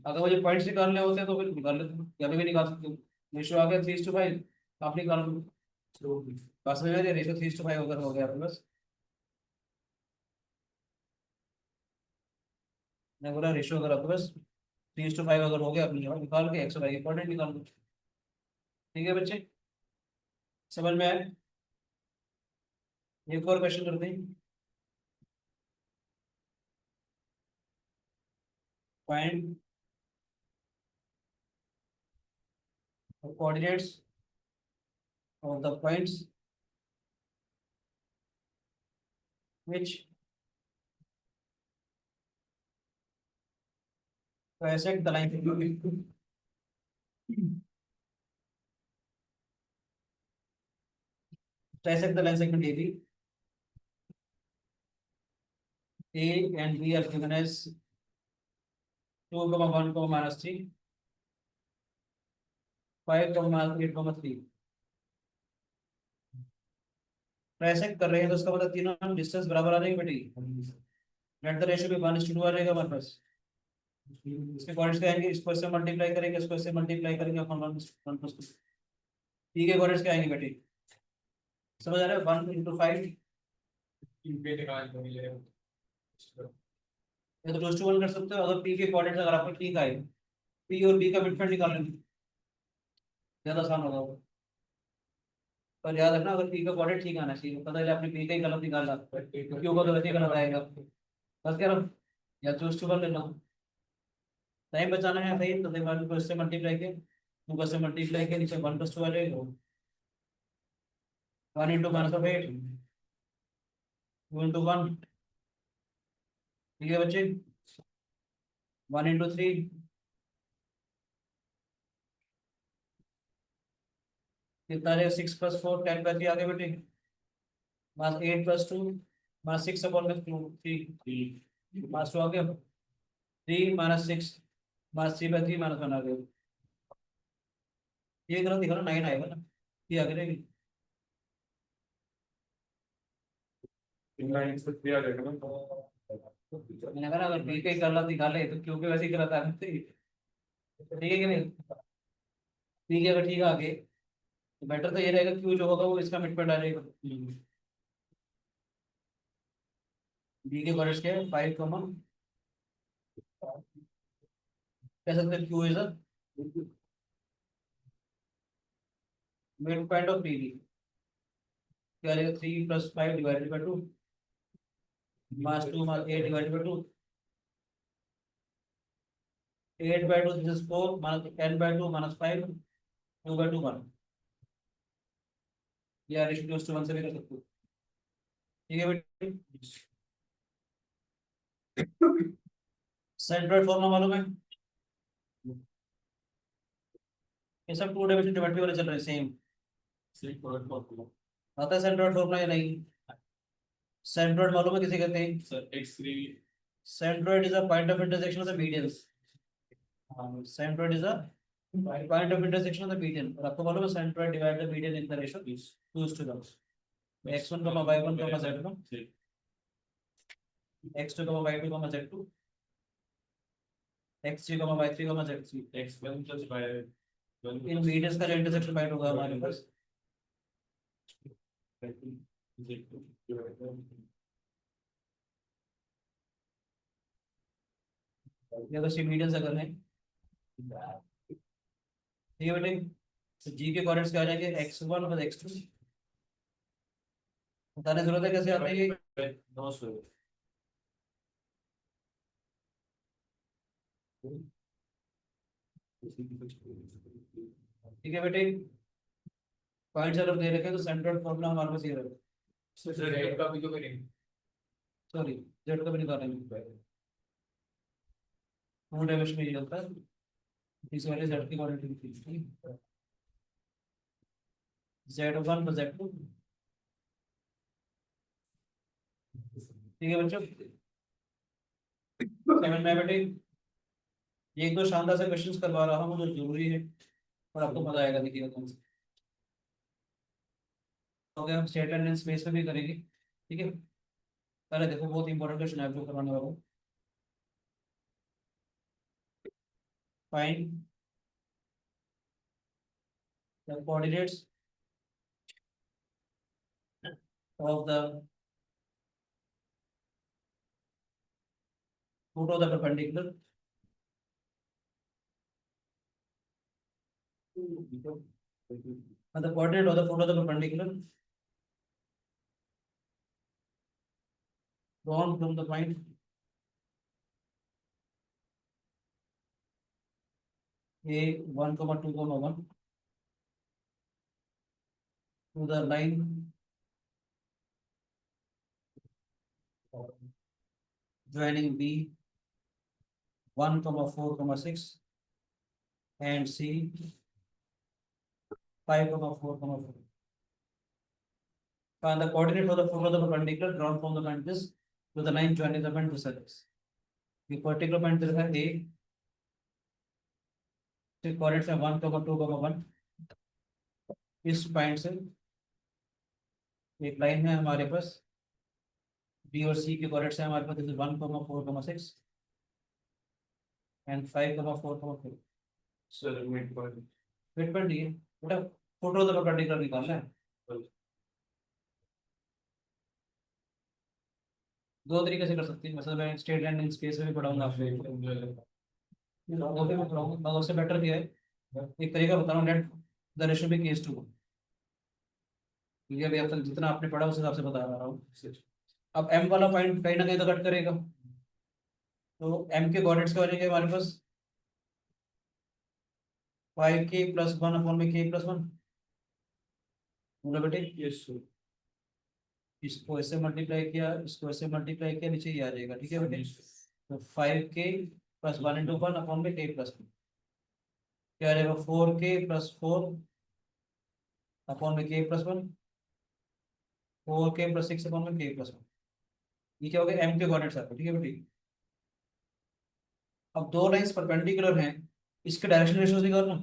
अगर मुझे पॉइंट्स निकालने होते हैं तो फिर निकाल लेते हैं, या भी निकाल सकते हो। रेशियो आ गया 3:5, आप निकाल लो। बस में रेशियो 3:5 अगर हो गया आपके बस, मैं बोला रेशियो अगर आपके बस 3:5 अगर हो गया, अपनी जगह निकाल के एक्स वाई कोऑर्डिनेट निकाल लो, ठीक है बच्चे, समझ में आए। एक और क्वेश्चन करते हैं, find coordinates of the points which bisect the line dissect the line segment AB. A and B are given as 2, 1, -3, 5, -8, 3। Trisect कर रहे हैं तो उसका मतलब तीनों डिस्टेंस बराबर आ जाएगी बेटी। लेट द रेशियो भी 1:2 आ जाएगा हमारे पास। इसके कोऑर्डिनेट्स क्या आएंगे, इसको इससे मल्टीप्लाई करेंगे, इसको इससे मल्टीप्लाई करेंगे, अपन 1+2। ठीक है, कोऑर्डिनेट्स क्या आएंगे बेटी, समझ आ रहा है, 1 × 5, या तो क्लोज टू 1 कर सकते हो। अगर पी के कोऑर्डिनेट्स अगर आपको ठीक आए, पी और बी का मिडपॉइंट निकाल लेंगे, ज्यादा आसान होगा वो। पर याद रखना, अगर पी का कोऑर्डिनेट ठीक आना चाहिए, पता चले आपने पी का ही गलत निकाला, क्यों का तो वैसे ही गलत आएगा, बस कह रहा हूँ, या चूज टू कर लेना। टाइम बचाना है सही, तो देखो को इससे मल्टीप्लाई के, टू को से मल्टीप्लाई के, नीचे 1+2 आ जाएगा, 1 × -8, 2 × 1, ठीक है बच्चे, 1 × 3, कितना आ जाएगा, 6+4, 10/3 आ गए बेटे, -8+2, -6/3, -2 आ गया, 3 -6, -3/3, -1 आ गया। ये गलत दिखा ना, 9 आएगा ना, ये आगे रहेगी। मैंने कहा ना, अगर पी का ही गलत निकाले तो क्यों के वैसे ही गलत आ गए थे। ठीक है कि नहीं? ठीक है, अगर ठीक है आगे तो बेटर तो ये रहेगा, क्यू जो होगा वो इसका मिड पर डालेगा। डी के कोऑर्डिनेट्स क्या है, 5 कॉमा, कह सकते हैं Q is a mid point of D. क्या रहेगा, 3 + 5 divided by 2 mass 2 mass 8 divided by 2, 8/2 this is 4 minus 10/2 minus 5 2/2 1, या रेशियो टू 1 से भी कर सकते हो। ठीक है बेटे, सेंट्रोइड फॉर्मूला मालूम है? ये सब 2 डायमेंशन ज्योमेट्री वाले चल रहे हैं सेम। आता है सेंट्रोइड फॉर्मूला या नहीं? सेंट्रोइड मालूम है किसे कहते हैं? Sir x3 centroid is a point of intersection of the medians. Centroid is a point of intersection of the median, और आपको मालूम है centroid divide the median in the ratio 2:1। x1, y1, z1, x2, y2, z2, x3, y3, z3। x1 plus y1 in medians का जो intersection point होगा हमारे पास, ये तो सी मीडियंस अगर है, ठीक है बेटे। तो जी के कोऑर्डिनेट्स क्या आ जाएंगे, x1 + x2। बताने की जरूरत है कैसे आते हैं ये? no sir ठीक है बेटे, पॉइंट्स अगर दे रखे हैं तो सेंट्रोइड फॉर्मूला हमारे पास ये रहेगा। z का भी तो करेंगे सॉरी, जेड का भी निकालेंगे, 2 डायमेंशन में ये होता है, इस वाले जेड की कोऑर्डिनेट की z1 + z2। ठीक है बच्चों, समझ में आया बेटे? ये एक दो शानदार से क्वेश्चंस करवा रहा हूँ जो जरूरी है और आपको मजा आएगा, देखिएगा कौन से हो गया। हम स्टेट एंड स्पेस में भी करेंगे, ठीक है। पहले देखो, बहुत इंपॉर्टेंट क्वेश्चन है आपको करवाने वाला हूँ। Find the coordinates of the foot of the perpendicular, and the coordinate of the foot of the perpendicular drawn from the point A1, 2, 1 to the line joining B1, 4, 6 and C5, 4, 4. Find the coordinate of the foot of the perpendicular drawn from the point this to the line joining the point this is. ये particular point है ए, coordinates है 1, 2, 1। इस point से एक line है हमारे पास, B और सी के कोऑर्डिनेट्स है हमारे पास 1, 4, 6 and 5, 4, 4। Sir mid point mid point ये बेटा फोटो तो परपेंडिकुलर निकालना है। दो तरीके से कर सकते हैं, मतलब मैं स्ट्रेट लाइन इन स्पेस में भी पढ़ाऊंगा आपको, वो भी मैं पढ़ाऊंगा, मगर उससे बेटर क्या है, एक तरीका बता रहा हूँ, let the ratio be k to. ये अभी अब तक जितना आपने पढ़ा उस हिसाब से बता रहा हूँ। अब एम वाला पॉइंट कहीं ना कहीं तो कट करेगा, तो एम के कोऑर्डिनेट्स क्या हो जाएंगे हमारे पास, 5k+1/k+1। बोलो बेटे, यस सर इसको ऐसे मल्टीप्लाई किया, इसको ऐसे मल्टीप्लाई किया, नीचे ये आ जाएगा, ठीक है बेटे। तो 5k+1/1/k+1 क्या आ जाएगा, 4k+4/k+1, 4k+6/k+1। ये क्या हो गया, एम के कोऑर्डिनेट्स आपको, ठीक है बेटे। अब दो लाइंस परपेंडिकुलर हैं, इसके डायरेक्शन रेशियोज निकालना,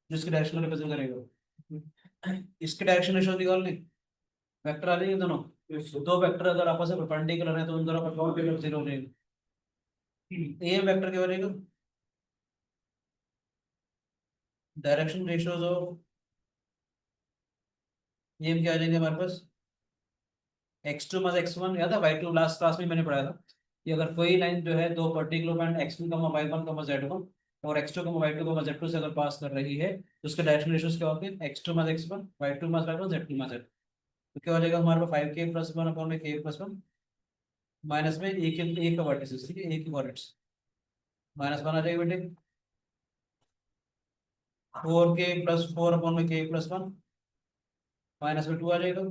जो इसके डायरेक्शन में रिप्रेजेंट करेगा, इसके डायरेक्शन रेशियोज निकालने, वेक्टर आ जाएंगे दोनों। दो वेक्टर अगर आपस में परपेंडिकुलर है तो उन दोनों का डॉट प्रोडक्ट 0 रहेगा। ए वेक्टर क्या बनेगा, डायरेक्शन रेशियोज ऑफ ये क्या आ जाएंगे हमारे पास, x2 माइनस x1, याद है y2 लास्ट क्लास में मैंने पढ़ाया था कि अगर कोई लाइन जो है दो पर्टिकुलर पॉइंट x2 कमा y1 कमा z1 और x2 कमा y2 कमा z2 से अगर पास कर रही है तो उसके डायरेक्शन रेशियोज क्या होते हैं, x2 minus x1, y2 minus y1, z2 minus z2। तो क्या हो जाएगा हमारे पास 5k प्लस 1 अपॉन में k प्लस 1 माइनस में एक का वर्टिसेस, ठीक है, एक ही वर्टिस माइनस 1 आ जाएगा बेटे, 4k प्लस 4 अपॉन में k प्लस 1 माइनस में 2 आ जाएगा,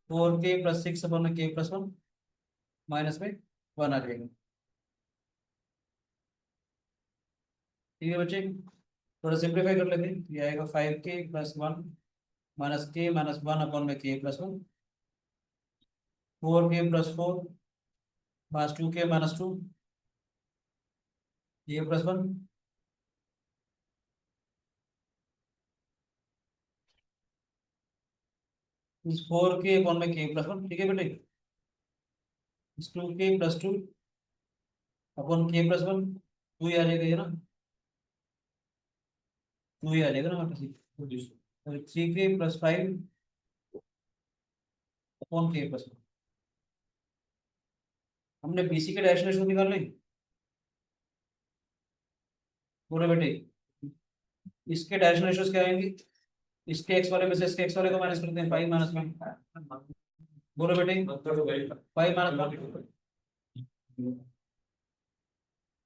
4k प्लस 6 अपॉन में k प्लस 1 माइनस में 1 आ जाएगा। ठीक है बच्चे, थोड़ा सिंप्लीफाई कर लेते हैं, ये आएगा 5k plus 1 minus k minus 1 upon में k plus 1, 4k plus 4 minus 2k minus 2 k plus 1, इस 4k अपॉन में k प्लस 1, ठीक है बेटे, इस 2k plus 2 upon k plus 1, 2 ही आ जाएगा ये ना, 2 ही आ जाएगा ना हमारे पास, 3k plus 5 upon k plus 1। हमने BC के डायरेक्शन रेशियो निकालने, बोलो बेटे, इसके डायरेक्शन रेशियोज क्या आएंगे, इसके एक्स वाले में से इसके एक्स वाले को माइनस करते हैं, 5 माइनस में, बोलो बेटे, 5 माइनस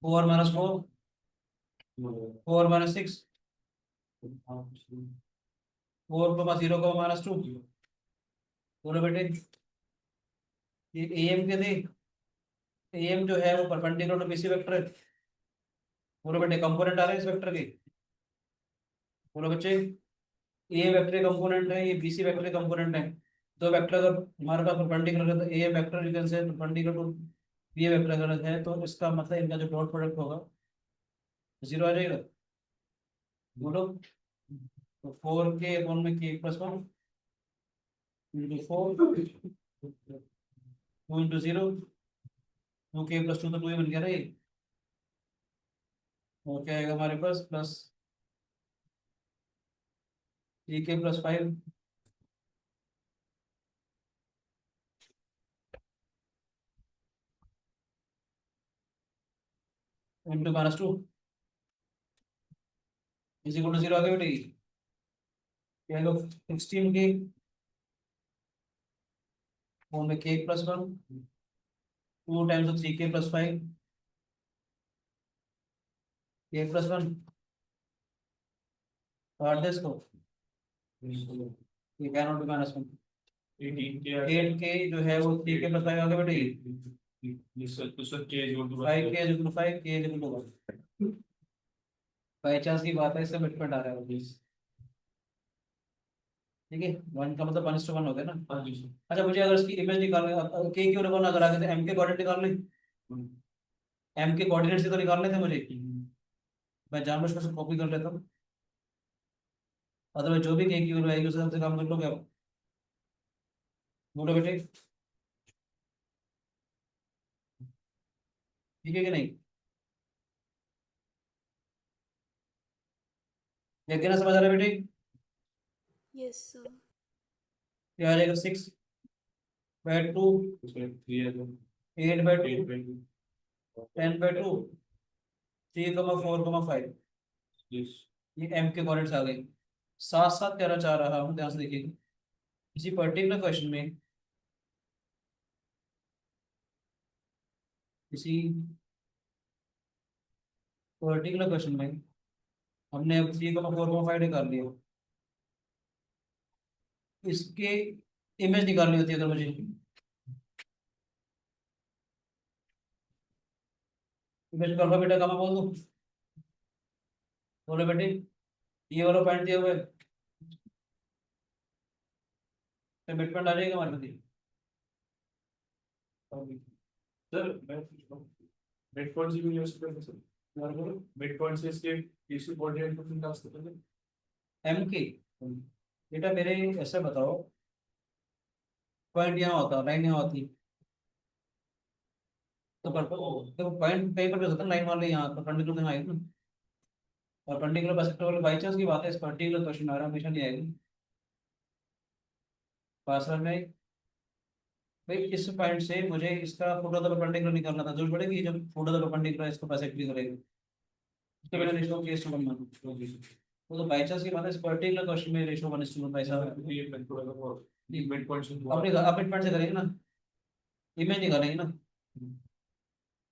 4 माइनस 4, 4 माइनस 6, 4 को 0 को माइनस 2, बोलो बेटे, ये AM के थे, AM जो है वो परपेंडिकुलर टू BC वेक्टर है, बोलो बेटे, कंपोनेंट आ रहे हैं इस वेक्टर के, बोलो बच्चे, ए वेक्टर कंपोनेंट है, ये BC वेक्टर कंपोनेंट है, दो वेक्टर अगर हमारे पास परपेंडिकुलर है तो ए वेक्टर इक्वल से परपेंडिकुलर टू बी वेक्टर अगर है तो इसका मतलब इनका जो डॉट प्रोडक्ट होगा 0 आ जाएगा, बोलो, तो 4k अपॉन में k plus 1 into 4 2 into 0, 2k plus 2 तो 2 ही बन गया ना ये, और क्या आएगा हमारे पास plus 3k plus 5 into minus 2 is equal to 0 आगे बेटे, क्या आएगा 16k अपॉन में k plus 1 2 times of 3k plus 5 k plus 1 काट दे इसको, ये can not be minus 1, 8k जो है वो 3k प्लस 5 आगे बढ़ेगी, 5k is equal to 5, k is equal to 1, by chance की बात है इससे मिटमेट आ रहा है प्लीज, ठीक है, 1 का मतलब 1:1 हो गया ना। अच्छा मुझे अगर इसकी इमेज निकालनी है, के क्यू रखो नजर आ गए थे, एम के कोऑर्डिनेट निकालने, एम के कोऑर्डिनेट से तो निकालने थे मुझे, मैं जानबूझ कर कॉपी कर लेता हूँ, अदरवाइज जो भी के क्यू रहेगी उससे हमसे काम कर लो क्या, बोलो बेटे, ठीक है कि नहीं, देख ना समझ आ रहा है बेटे, Yes, sir. क्या आ जाएगा 6/2, 8/2, 10/2, 3,4,5, ये एम के कोऑर्डिनेट्स आ गए। साथ साथ कहना चाह रहा हूँ, ध्यान से देखिए, किसी पर्टिकुलर क्वेश्चन में, किसी पर्टिकुलर क्वेश्चन में हमने अब 3,4,5 निकाल लिया, इसके इमेज निकालनी होती है अगर मुझे, इमेज कर बेटा, कमा बोल दो, बोलो बेटे, ये वाला पॉइंट दिया हुआ है, तो मिड पॉइंट आ जाएगा हमारे पास, सर मैं मिड पॉइंट से भी यूज कर सकते हैं, मिड पॉइंट से इसके किसी कोऑर्डिनेट को निकाल सकते हैं। एम के, बेटा मेरे ऐसे बताओ, पॉइंट यहाँ होता, लाइन यहाँ होती, तो देखो पॉइंट कहीं पर भी हो सकता है, लाइन वाले यहाँ परपेंडिकुलर यहाँ आएगी ना, और पर्टिकुलर बाइसेक्टर वाले बाई चांस की बात है, इस पर्टिकुलर क्वेश्चन में आ रहा है, हमेशा नहीं आएगी। पास में भाई इस पॉइंट से मुझे इसका फोटो द परपेंडिकुलर निकालना था, जरूर पड़ेगी जब फोटो द परपेंडिकुलर इसको बाइसेक्ट भी करेगा, उसके बिना रेशियो केस टू वन मान, वो तो बाई चांस की बात है, इस पर्टिकुलर क्वेश्चन में रेशियो 1:1 ऐसा है। ये मैं थोड़ा सा मिड पॉइंट से अपने अपने पॉइंट से करेंगे ना, इमेज निकालेंगे ना,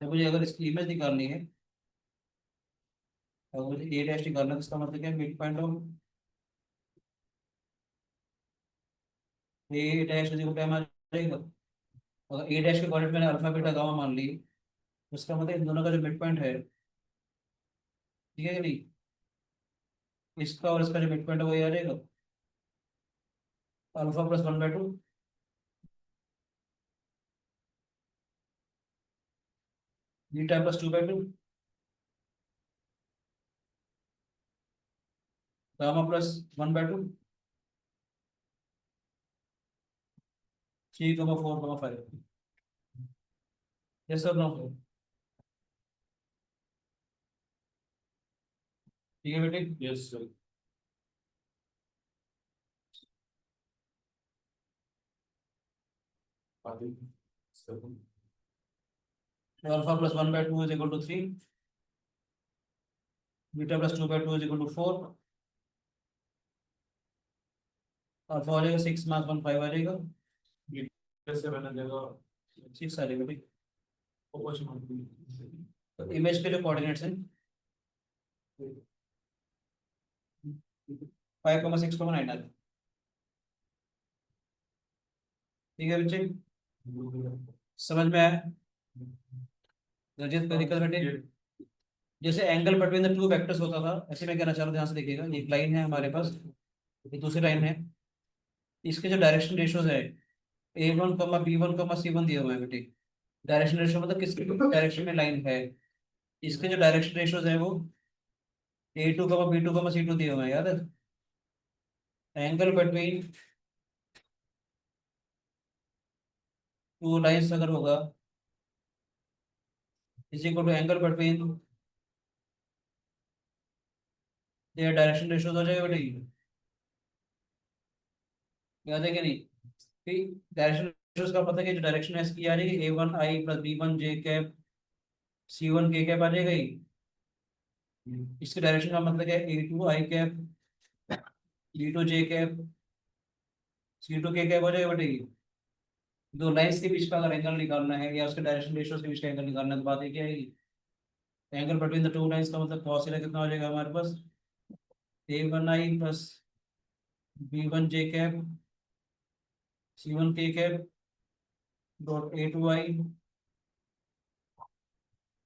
तो मुझे अगर इसकी इमेज निकालनी है, अगर मुझे ए डैश निकालना है, तो इसका मतलब क्या है, mid point of A dash is equal to M आ जाएगा। अगर ए डैश के कोऑर्डिनेट मैंने अल्फा बीटा गामा मान ली, तो इसका मतलब इन दोनों का जो मिड पॉइंट है, ठीक है कि नहीं, इसका और इसका जो मिड पॉइंट है वही आ जाएगा, alpha plus 1/2 beta plus 2/2 gamma plus 1/2 3,4,5। Yes और नो? ठीक है बेटे। यस सर आगे sir alpha plus 1/2 is equal to 3, beta plus 2/2 is equal to 4, alpha हो जाएगा 6 मास 1 5 आ जाएगा, कैसे बना देगा 6 आ जाएगा बेटे। अपॉर्चुनिटी तो इमेज के जो कोऑर्डिनेट्स हैं 5,6,9 आ जाएगा। ठीक है बच्चे, समझ में आया? रजित कोई दिक्कत बेटे? जैसे angle between the two vectors होता था, ऐसे मैं कहना चाह रहा हूँ, ध्यान से देखिएगा, एक लाइन है हमारे पास, एक दूसरी लाइन है, इसके जो डायरेक्शन रेशियोज है A1, B1, C1 दिए हुए हैं बेटे। डायरेक्शन रेशियो मतलब किसके डायरेक्शन में लाइन है, इसके जो डायरेक्शन रेशियोज है वो A2, B2, C2 दिए हुए हैं, याद है? एंगल बिटवीन टू लाइंस अगर होगा is equal to angle between their direction ratios हो जाएगा बेटे, याद है कि नहीं? डायरेक्शन रेशियोज का पता है कि जो डायरेक्शन है इसकी आ रही है A1 I plus B1 J cap C1 K cap आ जाएगा ही, इसके डायरेक्शन का मतलब क्या है, A2 I cap B2 J cap C2 K cap हो जाएगा बेटे। दो लाइंस के बीच का अगर एंगल निकालना है या उसके डायरेक्शन रेशियोज के बीच का एंगल निकालना है, तो बात है क्या है, angle between the two lines का मतलब cos थीटा कितना हो जाएगा हमारे पास, A1I plus B1 J cap C1 K cap dot A2I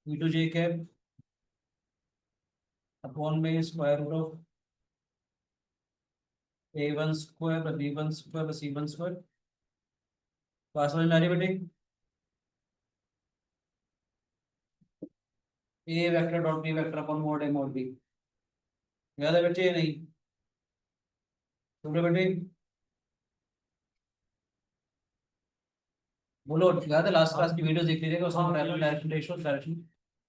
B2 J cap upon में square root of A1 square plus B1 square plus C1 square. बात समझ में आ रही है बेटे? A vector dot B vector upon mod A mod B, याद है बच्चे या नहीं? बोलो बेटे, बोलो, याद है? लास्ट क्लास की वीडियो देख लीजिएगा, उसमें direction ratio direction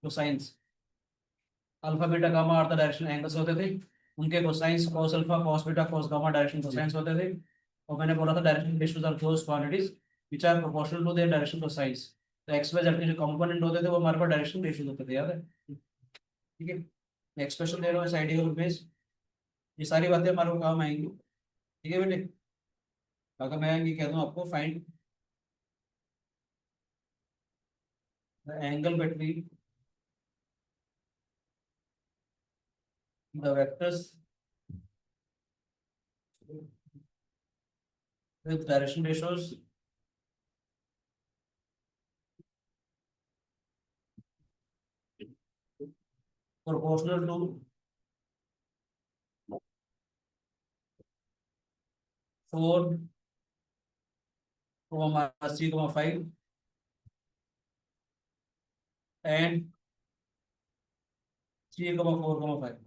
cosines alpha beta gamma are the direction angles होते थे, उनके cosines cos alpha cos beta cos gamma direction cosines होते थे। और मैंने बोला था direction ratios are those quantities which are proportional to their direction cosines. तो एक्स वाई जेड के जो कंपोनेंट होते थे वो हमारे पास डायरेक्शन रेशियोज होते थे, याद है? ठीक है, एक्सप्रेशन दे रहा हूँ इस आइडिया को बेस, ये सारी बातें हमारे को काम आएंगी। ठीक है बेटे, अगर मैं ये कह दूँ आपको find the angle between the vectors with direction ratios proportional to 4, 3, 5 and 3, 4, 5।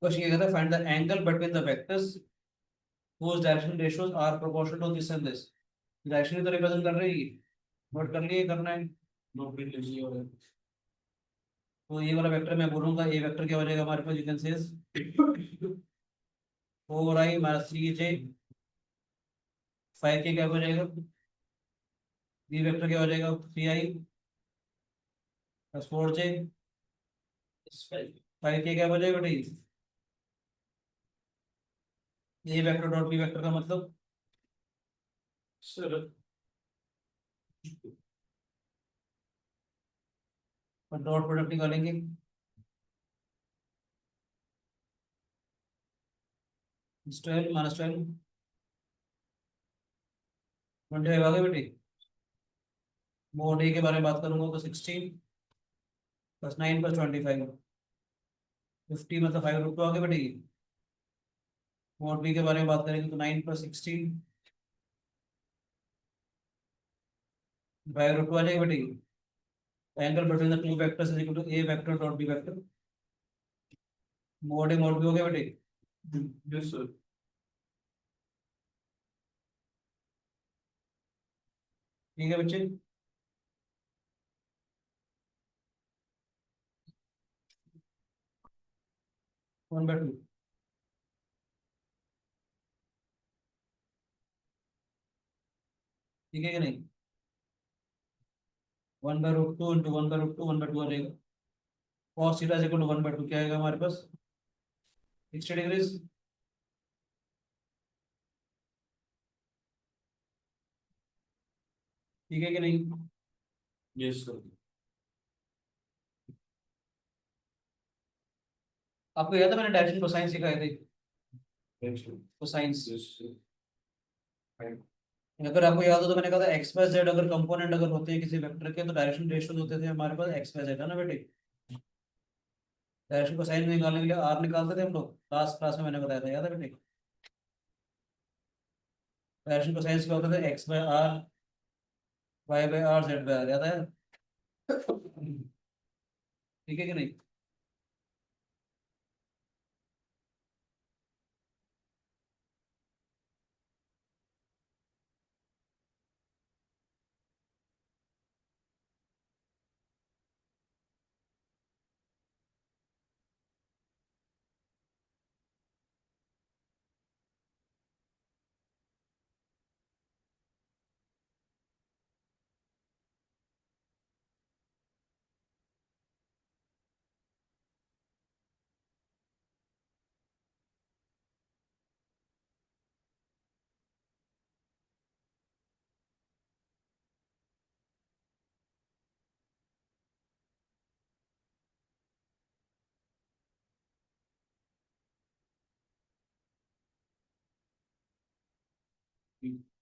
Question ये कहता है find the angle between the vectors whose direction ratios are proportional to this and this। Direction तो रिप्रेजेंट कर रही है, नोट कर लिए, करना है। नो बिल इजी और तो ये वाला वेक्टर मैं बोलूंगा, ए वेक्टर क्या हो जाएगा हमारे पास, you can say 4i minus 3j, 5k क्या हो जाएगा, बी वेक्टर क्या हो जाएगा 3i प्लस 4j, 5k क्या हो जाएगा बेटा, ए वेक्टर डॉट बी वेक्टर का मतलब सर डॉट प्रोडक्ट निकालेंगे, ट्वेल्व माइनस 12, 25 आ गए बेटे। मोड ए के बारे में बात करूंगा तो 16 प्लस 9 प्लस 25, 50 मतलब 5 रूट 2 आगे बढ़ेगी। मोड बी के बारे में बात करेंगे तो 9 प्लस 16, 5 रूट 2 आ जाएगी बढ़ेगी। Angle between the two vectors is equal to a vector dot B vector. Mod b हो गया बेटे। Yes sir. ठीक है बच्चे। वन बाय टू, ठीक है कि नहीं, 1/√2 इंटू 1/√2, 1/2 आ जाएगा। cos theta is equal to 1/2 क्या आएगा हमारे पास, 60 डिग्रीज। ठीक है कि नहीं। Yes sir. आपको याद है मैंने डायरेक्शन कोसाइन सिखाए थे, thanks sir. Cosines. Yes sir. अगर आपको याद हो तो मैंने कहा था एक्स वाई जेड अगर कंपोनेंट अगर होते हैं किसी वेक्टर के तो डायरेक्शन रेशियोज होते थे हमारे पास एक्स वाई जेड, है ना बेटे। डायरेक्शन कोसाइन निकालने के लिए आर निकालते थे हम लोग, लास्ट क्लास में मैंने बताया था, याद है बेटे। डायरेक्शन कोसाइन क्या होता था, x by r, y by r, z by r, याद है। ठीक है कि नहीं।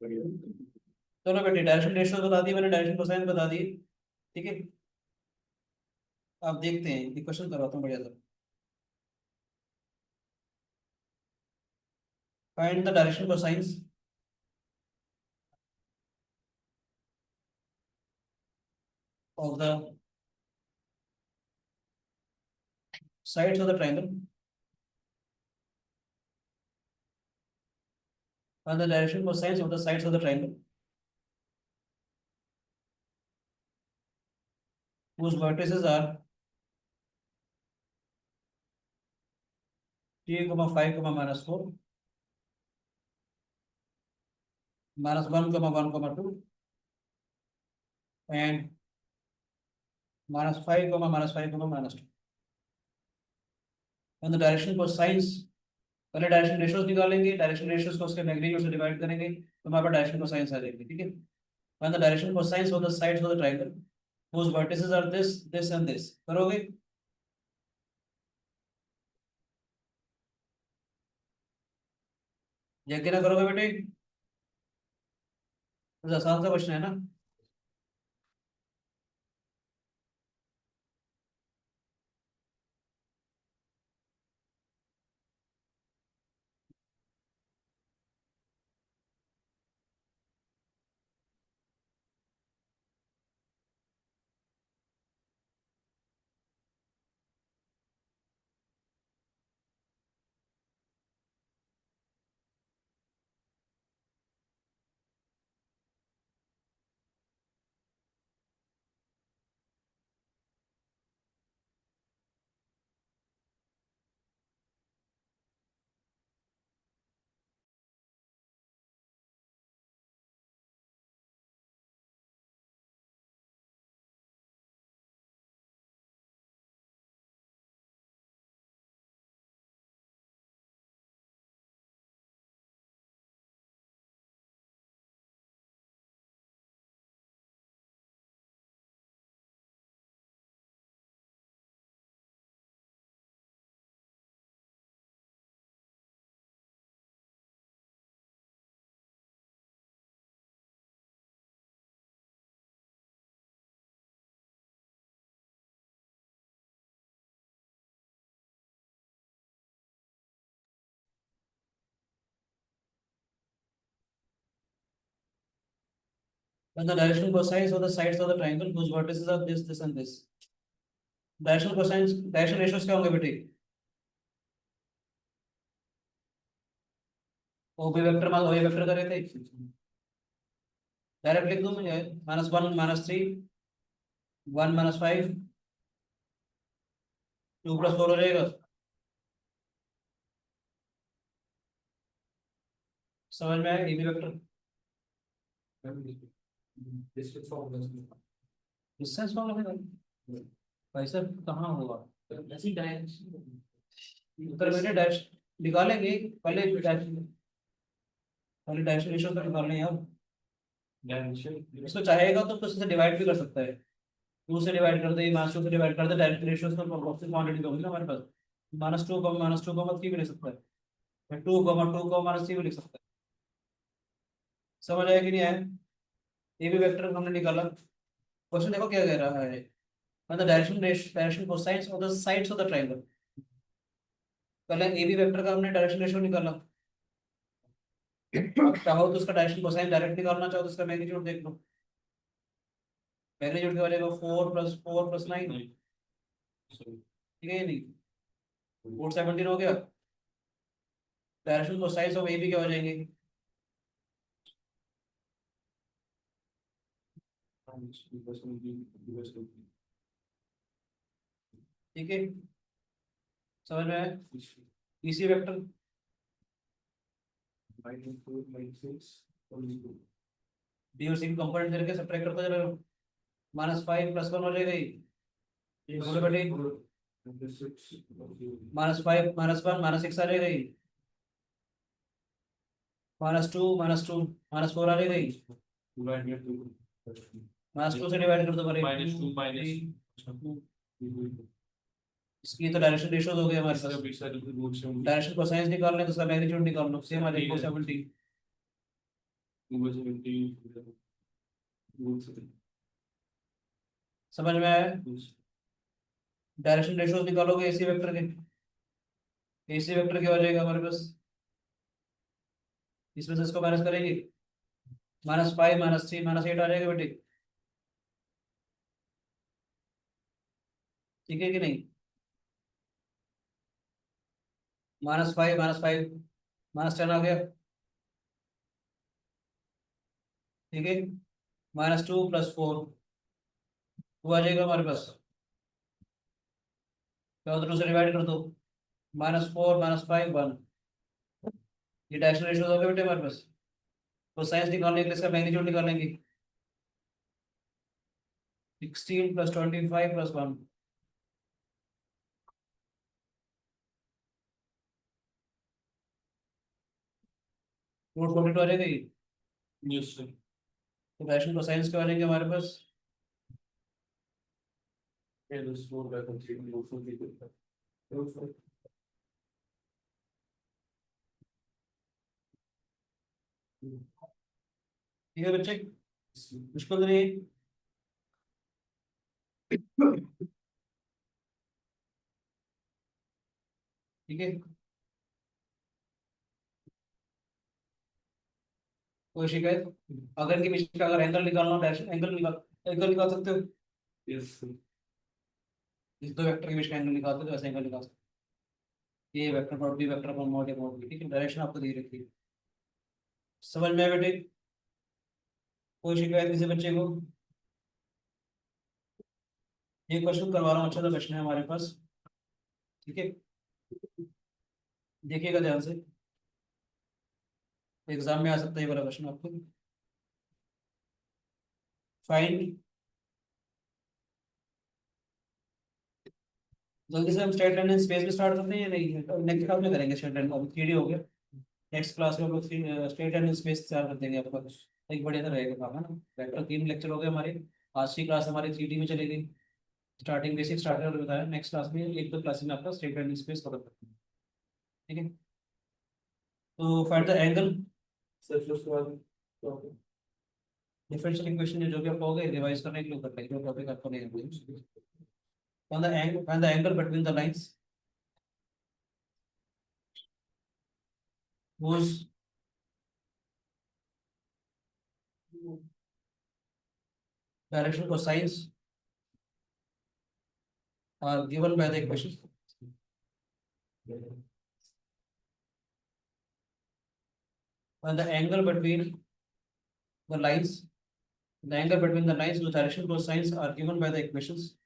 बढ़िया। चलो बेटे, डायरेक्शन रेशियोज बता दिए मैंने, डायरेक्शन कोसाइन बता दिए। ठीक है। आप देखते हैं ये क्वेश्चन करवाता हूँ बढ़िया सा। Find the direction cosines of the sides of the triangle, find the direction cosines of the sides of the triangle whose vertices are 3, 5, -4, -1, 1, 2, and -5, -5, -2। and the direction cosines, पहले डायरेक्शन रेशियोज निकालेंगे, direction ratios को उसके magnitude से divide करेंगे तो हमारे पास direction cosines आ जाएंगे। ठीक है। when the direction cosines of the sides of the triangle whose vertices are this and this, करोगे। यकीन ना करोगे बेटे, तो आसान सा क्वेश्चन है ना। When the directional cosines of the sides of the triangle whose vertices are this and this. Directional cosines directional ratios क्या होंगे बेटे? ओ बी वेक्टर मान ओ ए वेक्टर करे थे, डायरेक्ट लिख दूं मुझे -1 -3 1 -5 2 + 4 हो जाएगा। समझ में आया? A B vector distance formula distance formula है भाई साहब, कहाँ होगा? ऐसी डायरेक्शन उत्तर बेटे डैश निकालेंगे, पहले डायरेक्शन रेशियो तो निकालने हैं अब। डायरेक्शन इसको चाहेगा तो उससे डिवाइड भी कर सकता है, 2 से डिवाइड कर दे, -2 से डिवाइड कर दे, डायरेक्ट रेशियोज का प्रोपोर्शनल क्वांटिटी होगी ना हमारे पास। -2 को -3 भी लिख सकता है, 2 को -3 भी लिख सकता है। समझ आया कि नहीं आया? ये भी वेक्टर हमने निकाला। क्वेश्चन देखो क्या कह रहा है, मतलब direction cosines of the sides of the triangle. पहले ए बी वेक्टर का हमने डायरेक्शन रेशियो निकाला, अब चाहो तो उसका डायरेक्शन कोसाइन डायरेक्ट निकालना, चाहो तो उसका मैग्नीट्यूड देख लो। मैग्नीट्यूड क्या हो जाएगा? 4 + 4 + 9, ठीक है? ये नहीं 417 हो गया। Direction cosines of A B क्या हो जाएंगे? ठीक है, समझ में आया? इसी वेक्टर बी और सी की कंपोनेंट करके सब्ट्रैक्ट करता चला जाओ, -5 + 1 हो जाएगा ये, बोले बेटे -5 -1 -6 आ जाएगा ये, -2 -2 -4 आ जाएगा ये, -2 से डिवाइड कर दो पहले, -2 -2 इसकी तो डायरेक्शन रेशियोज हो गए हमारे पास। डायरेक्शन कोसाइंस निकालना है तो उसका मैग्नीट्यूड निकालना, सेम आ जाएगा 470। समझ में आया? डायरेक्शन रेशियोज निकालोगे एसी वेक्टर के, एसी वेक्टर क्या हो जाएगा हमारे पास? इसमें से इसको माइनस करेंगे, -5 -3 -8 आ जाएगा बेटे, ठीक है कि नहीं? -5 -5 -10 आ गया, ठीक है? -2 + 4 वो आ जाएगा हमारे पास, तो 2 से डिवाइड कर दो, -4 -5 1, ये डायरेक्शन रेशियोज हो गए बेटे हमारे पास। तो साइंस निकालने के लिए इसका मैग्नीट्यूड निकालेंगे, 16 + 25 + 1, रूट 42 आ जाएगा ये। तो डायरेक्शन को साइंस के आ जाएंगे हमारे पास, ठीक है बच्चे, मुश्किल तो नहीं है। ठीक है, कोई शिकायत? अगर की बीच का अगर एंगल निकालना हो, डायरेक्शन एंगल निकाल सकते हो, इस दो वेक्टर के बीच का एंगल निकालते हो तो ऐसे एंगल निकाल सकते हो। ये vector dot B vector upon mod A mod B, ठीक है? डायरेक्शन आपको दी रखी है। समझ में आया बेटे? कोई शिकायत किसी बच्चे को? ये क्वेश्चन करवा रहा हूँ, अच्छा सा क्वेश्चन है हमारे पास, ठीक है? देखिएगा ध्यान से, एग्जाम में आ सकता है ये वाला क्वेश्चन आपको। फाइंड, जल्दी से हम स्ट्रेट लाइन इन स्पेस में स्टार्ट करते हैं या नहीं? नेक्स्ट क्लास में करेंगे स्ट्रेट लाइन, अब 3D हो गया। नेक्स्ट क्लास में हम लोग straight line in space start कर देंगे आपका, एक बढ़िया सा रहेगा काम, है ना? वेक्टर 3 लेक्चर हो गए हमारे, आज की क्लास हमारी 3D में चलेगी। स्टार्टिंग बेसिक स्टार्टर बताया, नेक्स्ट क्लास में 1-2 क्लास में आपका straight line in space cover करते हैं, ठीक है? तो find the angle, differential equation जो भी आप कहोगे रिवाइज करने के लिए कर लेंगे, जो टॉपिक आपको नहीं है। find the angle between the lines whose direction cosines are given by the equation. And the angle between the lines, whose direction cosines are given by the equations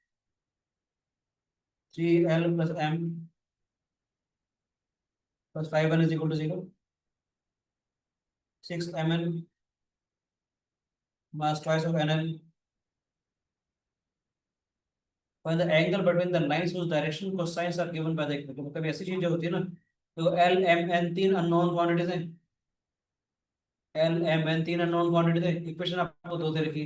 3l plus m plus 5n is equal to 0. 6mn mass twice of nl. When the angle between the lines whose direction cosines are given by the equation, कभी ऐसी चीजें होती है ना, तो l m n तीन unknown quantities हैं, l m n तीन अननोन क्वांटिटीज है, इक्वेशन आपको दो दे रखी,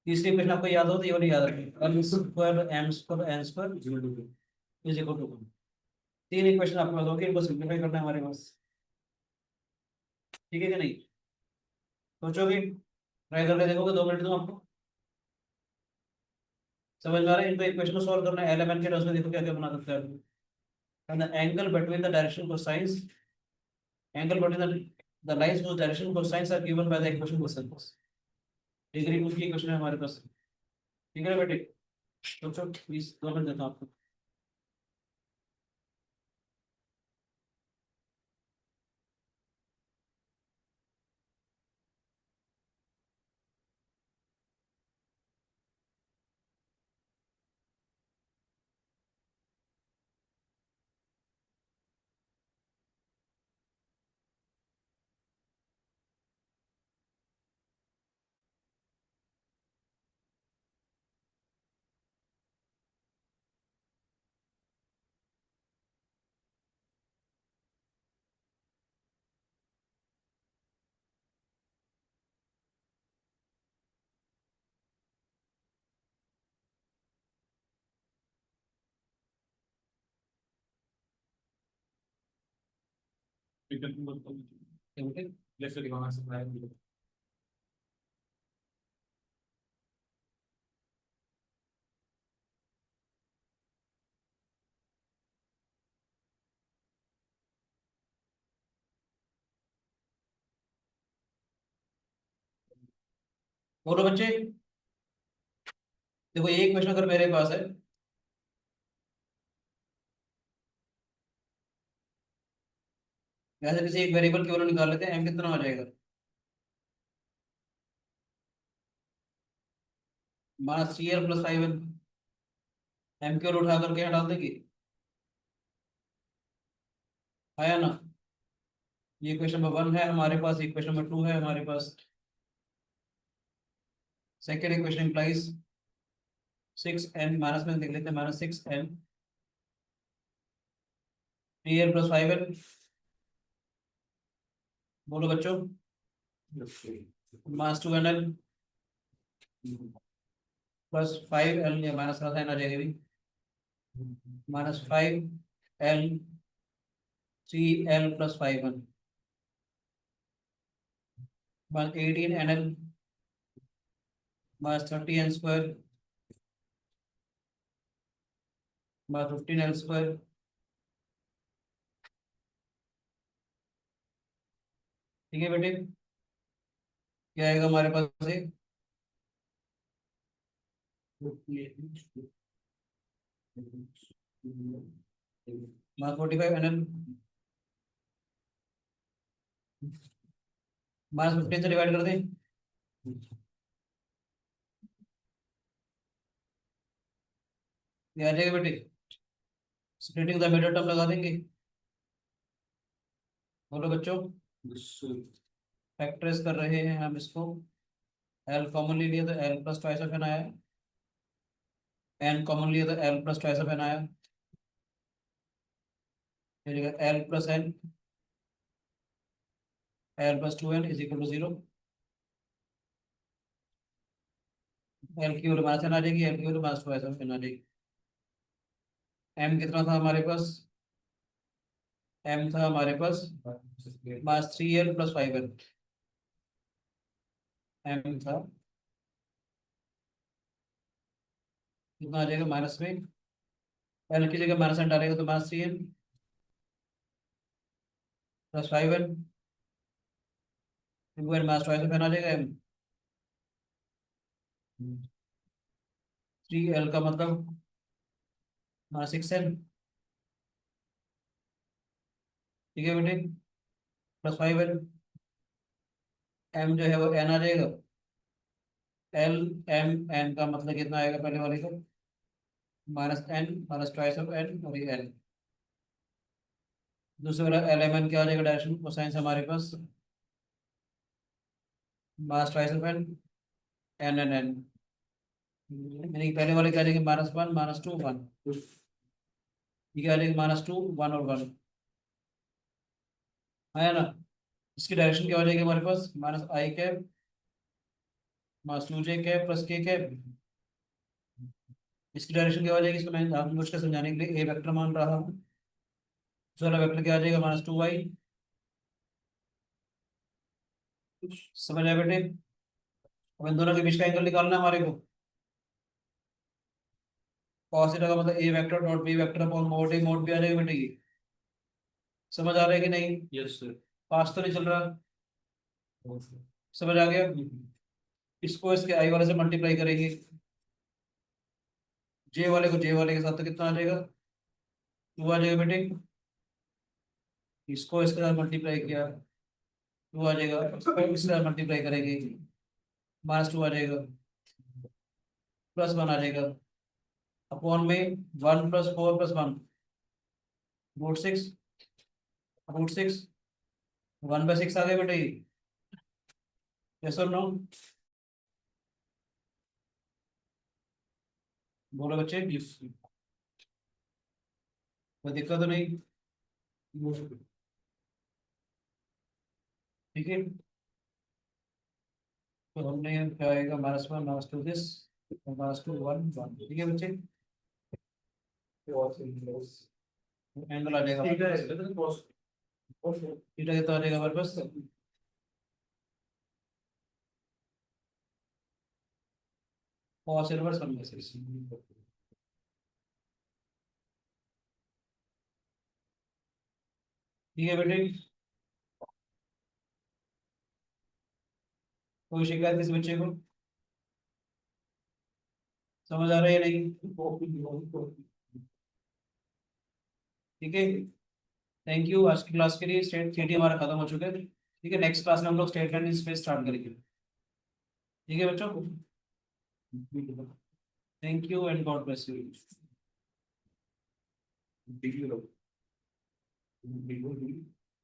तीसरी इक्वेशन आपको याद हो तो ये वाली याद रखी, l square m square n square is equal to, तीन इक्वेशन आपके पास होगी, इनको सिंप्लीफाई करना है हमारे पास, ठीक है कि नहीं? सोचोगे, ट्राई करके देखोगे, 2 मिनट दूं आपको, समझ में आ रहा है? इनको इक्वेशन को सॉल्व करना है, एल एम एन के टर्म्स में देखो क्या क्या बना सकते हैं, and the angle between the direction cosines, angle between the lines whose direction cosines are given by the equation cosines, degree 2 की इक्वेशन है हमारे पास, ठीक है बेटे? सोचो प्लीज, 2 मिनट देता हूँ आपको। बेटे जैसे दिमाग से बनाया बोलो बच्चे, देखो ये इक्वेशन अगर मेरे पास है, वैसे किसी एक वेरिएबल की वैल्यू निकाल लेते हैं, एम कितना हो जाएगा, minus 3l plus 5l, m की वैल्यू उठा करके यहाँ डाल देंगे, आया ना? ये इक्वेशन नंबर 1 है हमारे पास, इक्वेशन नंबर 2 है हमारे पास, second equation implies 6n, minus में लिख लेते हैं, minus 6n 3l plus 5l, बोलो बच्चों, माइनस 2nl प्लस 5l, या माइनस का साइन आ जाएगा भी, minus 5l 3l plus 5n, minus 18nl minus 30n square minus 15l square, ठीक है बेटे? क्या आएगा हमारे पास से, माइनस 45nl माइनस 15 से डिवाइड कर दें, ये आ जाएगा बेटे, स्प्लिटिंग द मिडल टर्म लगा देंगे, बोलो बच्चों, फैक्टराइज कर रहे हैं हम इसको, एल कॉमन ले लिया तो l plus twice of n आया, एन कॉमन लिया तो l plus twice of n आया, l plus n, l plus 2n is equal to 0, l की वैल्यू माइनस एन आ जाएगी, एल की value minus twice of n आ जाएगी, एम कितना था हमारे पास, एम था हमारे पास minus 3l plus 5l, M था कितना आ जाएगा माइनस में, एल की जगह माइनस एन डालेगा तो minus 3l plus 5l minus twice of n आ जाएगा एम, 3L का मतलब -6L, ठीक है बेटे, +5L। M जो है वो N आ जाएगा। LMN का मतलब कितना आएगा पहले वाले का, -N, -2/n और ये L। दूसरे वाला LMN क्या आ जाएगा, डायरेक्शन कोसाइन हमारे पास -2/n, N। यानी कि पहले वाले क्या आ जाएंगे, -1, -2, 1। ये क्या आ जाएगा, -2, 1 और 1, है ना। इसकी डायरेक्शन क्या हो जाएगी हमारे पास, -i cap, -2j cap plus k cap. इसकी डायरेक्शन क्या हो जाएगी, इसको मैं आपको मुझको समझाने के लिए ए वेक्टर मान रहा हूँ। दूसरा वेक्टर क्या आ जाएगा, -2y। समझ आया बेटे। अब इन दोनों के बीच का एंगल निकालना है हमारे को। cos थीटा का मतलब A vector dot B vector upon mod A mod B आ जाएगा बेटे। ये समझ आ रहा है कि नहीं, यस सर। पास तो नहीं चल रहा, समझ आ गया। इसको इसके आई वाले से मल्टीप्लाई करेंगे, जे वाले को जे वाले के साथ, तो कितना आ जाएगा, 2 आ जाएगा बेटे। इसको इसके साथ मल्टीप्लाई किया, 2 आ जाएगा। इसको इसके साथ मल्टीप्लाई करेंगे, -2 आ जाएगा, +1 आ जाएगा, अपॉन में 1 + 4 + 1 √6, √6, 1/6 आ गया बेटे। यस और नो, बोलो बच्चे, यस कोई दिक्कत तो नहीं, ठीक है। तो हमने क्या आएगा, -1, -2 दिस, -2, 1, 1, ठीक है बच्चे। एंगल आ जाएगा हमारे पास। थीटा कितना आ जाएगा हमारे पास, cos इनवर्स 1/6। ठीक है बेटे, कोई शिकायत इस बच्चे को, समझ आ रहा है या नहीं, ठीक है। थैंक यू आज की क्लास के लिए। स्टेट थ्री हमारा खत्म हो चुका है, ठीक है। नेक्स्ट क्लास में हम लोग स्टेट लाइन स्पेस स्टार्ट करेंगे, ठीक है बच्चों। Thank you and God bless you. Degree